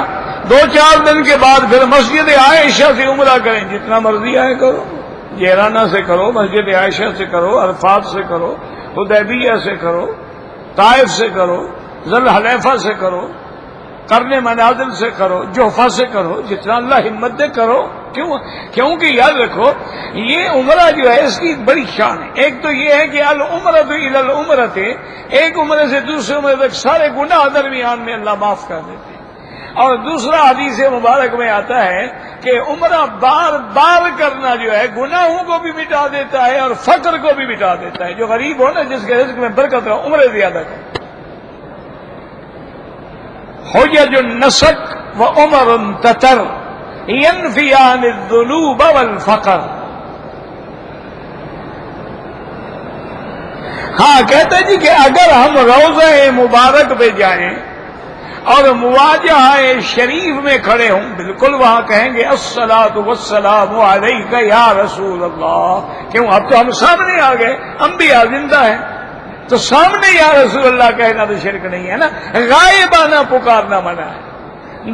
2-4 دن کے بعد پھر مسجد عائشہ سے عمرہ کریں. جتنا مرضی آئے کرو، جیرانہ سے کرو، مسجد عائشہ سے کرو، عرفات سے کرو، حدیبیہ سے کرو، طائف سے کرو، ذی الحلیفہ سے کرو، قرن منازل سے کرو، جوفہ سے کرو، جتنا اللہ ہمت دے کرو. کیونکہ یاد رکھو یہ عمرہ جو ہے اس کی بڑی شان ہے. ایک تو یہ ہے کہ العمرۃ الی العمرۃ، ایک عمرے سے دوسرے عمرے تک سارے گناہ درمیان میں اللہ معاف کر دیتے ہیں. اور دوسرا حدیث مبارک میں آتا ہے کہ عمرہ بار بار کرنا جو ہے گناہوں کو بھی مٹا دیتا ہے اور فقر کو بھی مٹا دیتا ہے. جو غریب ہو نا، جس کے رزق میں برکت ہو، عمرے زیادہ کرے. حجج النسک وعمر تتر ينفيان الذنوب والفقر. ہاں، کہتے جی کہ اگر ہم روضہ مبارک پہ جائیں اور مواجہہ شریف میں کھڑے ہوں، بالکل وہاں کہیں گے الصلاۃ والسلام علیک یا رسول اللہ. کیوں؟ اب تو ہم سامنے آ گئے، انبیاء زندہ ہیں، تو سامنے یا رسول اللہ کہنا تو شرک نہیں ہے نا. غائبانہ پکارنا منع ہے.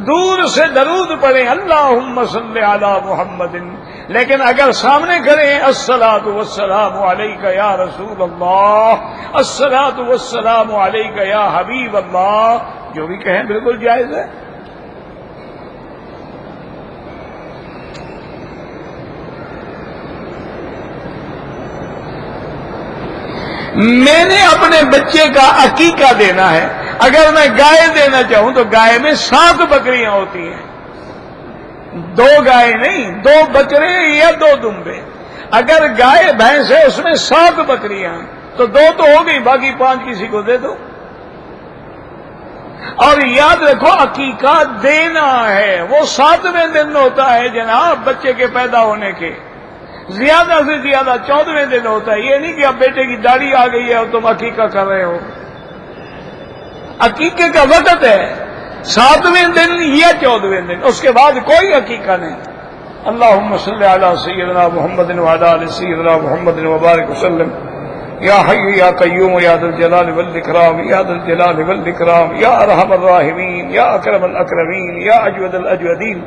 دور سے درود پڑھیں اللہم صلی علی محمد، لیکن اگر سامنے کریں الصلاۃ والسلام علیک یا رسول اللہ، الصلاۃ والسلام علیک یا حبیب اللہ، جو بھی کہیں بالکل جائز ہے. میں نے اپنے بچے کا عقیقہ دینا ہے، اگر میں گائے دینا چاہوں تو گائے میں 7 بکریاں ہوتی ہیں. 2 گائے نہیں، 2 بکرے یا 2 دمبے. اگر گائے بھینس ہے اس میں 7 بکریاں ہیں تو 2 تو ہو گئی، باقی 5 کسی کو دے دو. اور یاد رکھو عقیقہ دینا ہے وہ 7ویں دن ہوتا ہے جناب، بچے کے پیدا ہونے کے. زیادہ سے زیادہ 14ویں دن ہوتا ہے. یہ نہیں کہ اب بیٹے کی داڑھی آ گئی ہے اور تم عقیقہ کر رہے ہو. عقیقے کا وقت ہے 7ویں دن یا 14ویں دن، اس کے بعد کوئی عقیقہ نہیں. اللہم صلی علی سیدنا محمد وعلی آل سیدنا محمد وبارک وسلم. یا حی یا قیوم یا ذا الجلال والاکرام، یا ذا الجلال والاکرام، یا ارحم الراحمین، یا اکرم الاکرمین، یا اجود الاجودین.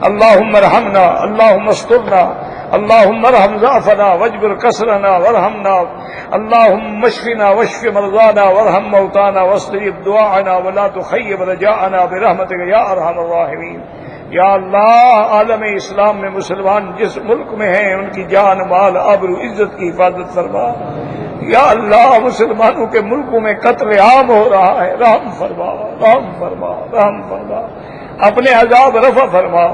اللہم ارحمنا، اللہم استرنا، اللہم ارحم ضعفنا واجبر کسرنا وارحمنا، اللہم اشفنا واشف مرضانا وارحم موتانا واستجب دعاءنا ولا تخیب رجاءنا برحمتک یا ارحم الراحمین. یا اللہ، عالم اسلام میں مسلمان جس ملک میں ہیں ان کی جان، مال، آبرو، عزت کی حفاظت فرما. یا اللہ، مسلمانوں کے ملکوں میں قتل عام ہو رہا ہے، رحم فرما، رحم فرما، رحم فرما، اپنے عذاب رفع فرما.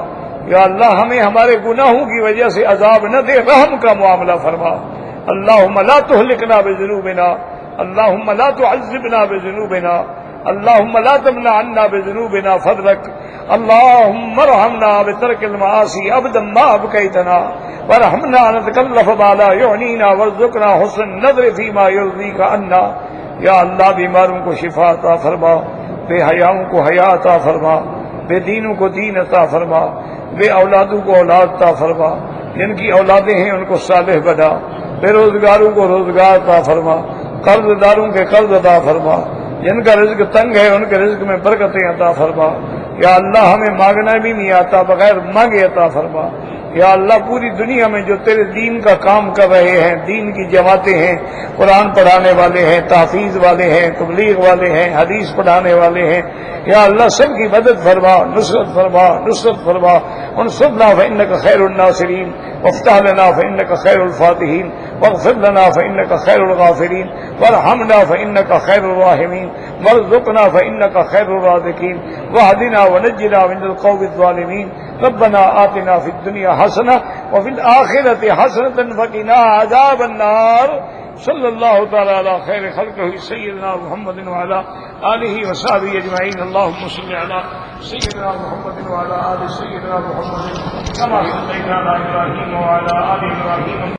یا اللہ، ہمیں ہمارے گناہوں کی وجہ سے عذاب نہ دے، رحم کا معاملہ فرما. اللہم لا تہلکنا بذنوبنا، اللہم لا تعذبنا بذنوبنا، اللہم لا تمنع عنا بذنوبنا فضلک. اللہم ارحمنا بترک المعاصی ابدا ما ابقیتنا، وارحمنا نتکلف ما لا یعنینا، وارزقنا حسن النظر فیما یرضیک عنا. یا اللہ بیماروں کو شفا عطا فرما، بے حیاؤں کو حیا عطا فرما، بے دینوں کو دین عطا فرما، بے اولادوں کو اولاد عطا فرما، جن کی اولادیں ہیں ان کو صالح بنا، بے روزگاروں کو روزگار عطا فرما، قرض داروں کے قرض عطا فرما، جن کا رزق تنگ ہے ان کے رزق میں برکتیں عطا فرما، یا اللہ ہمیں مانگنا بھی نہیں آتا، بغیر مانگے عطا فرما، یا اللہ پوری دنیا میں جو تیرے دین کا کام کر رہے ہیں، دین کی جماعتیں ہیں، قرآن پڑھانے والے ہیں، تحفیظ والے ہیں، تبلیغ والے ہیں، حدیث پڑھانے والے ہیں، یا اللہ سب کی مدد فرما، نصرت فرما، نصرت فرما، انصرنا فإنك خير الناصرين، وافتح لنا فإنك خير الفاتحين، واغفر لنا فإنك خير الغافرين، وارحمنا فإنك خير الراحمين، وارزقنا فإنك خير الرازقين، واهدنا ونجنا من القوم الظالمين، ربنا آتنا في الدنيا حسنة وفي الآخرة حسنة وقنا عذاب النار، صلی اللہ تعالی علی خیر خلقہ سیدنا محمد وعلی آلہ وصحبہ اجمعین، اللہم صل علی سیدنا محمد وعلی آل سیدنا محمد کما صلیت علی ابراہیم وعلی آل ابراہیم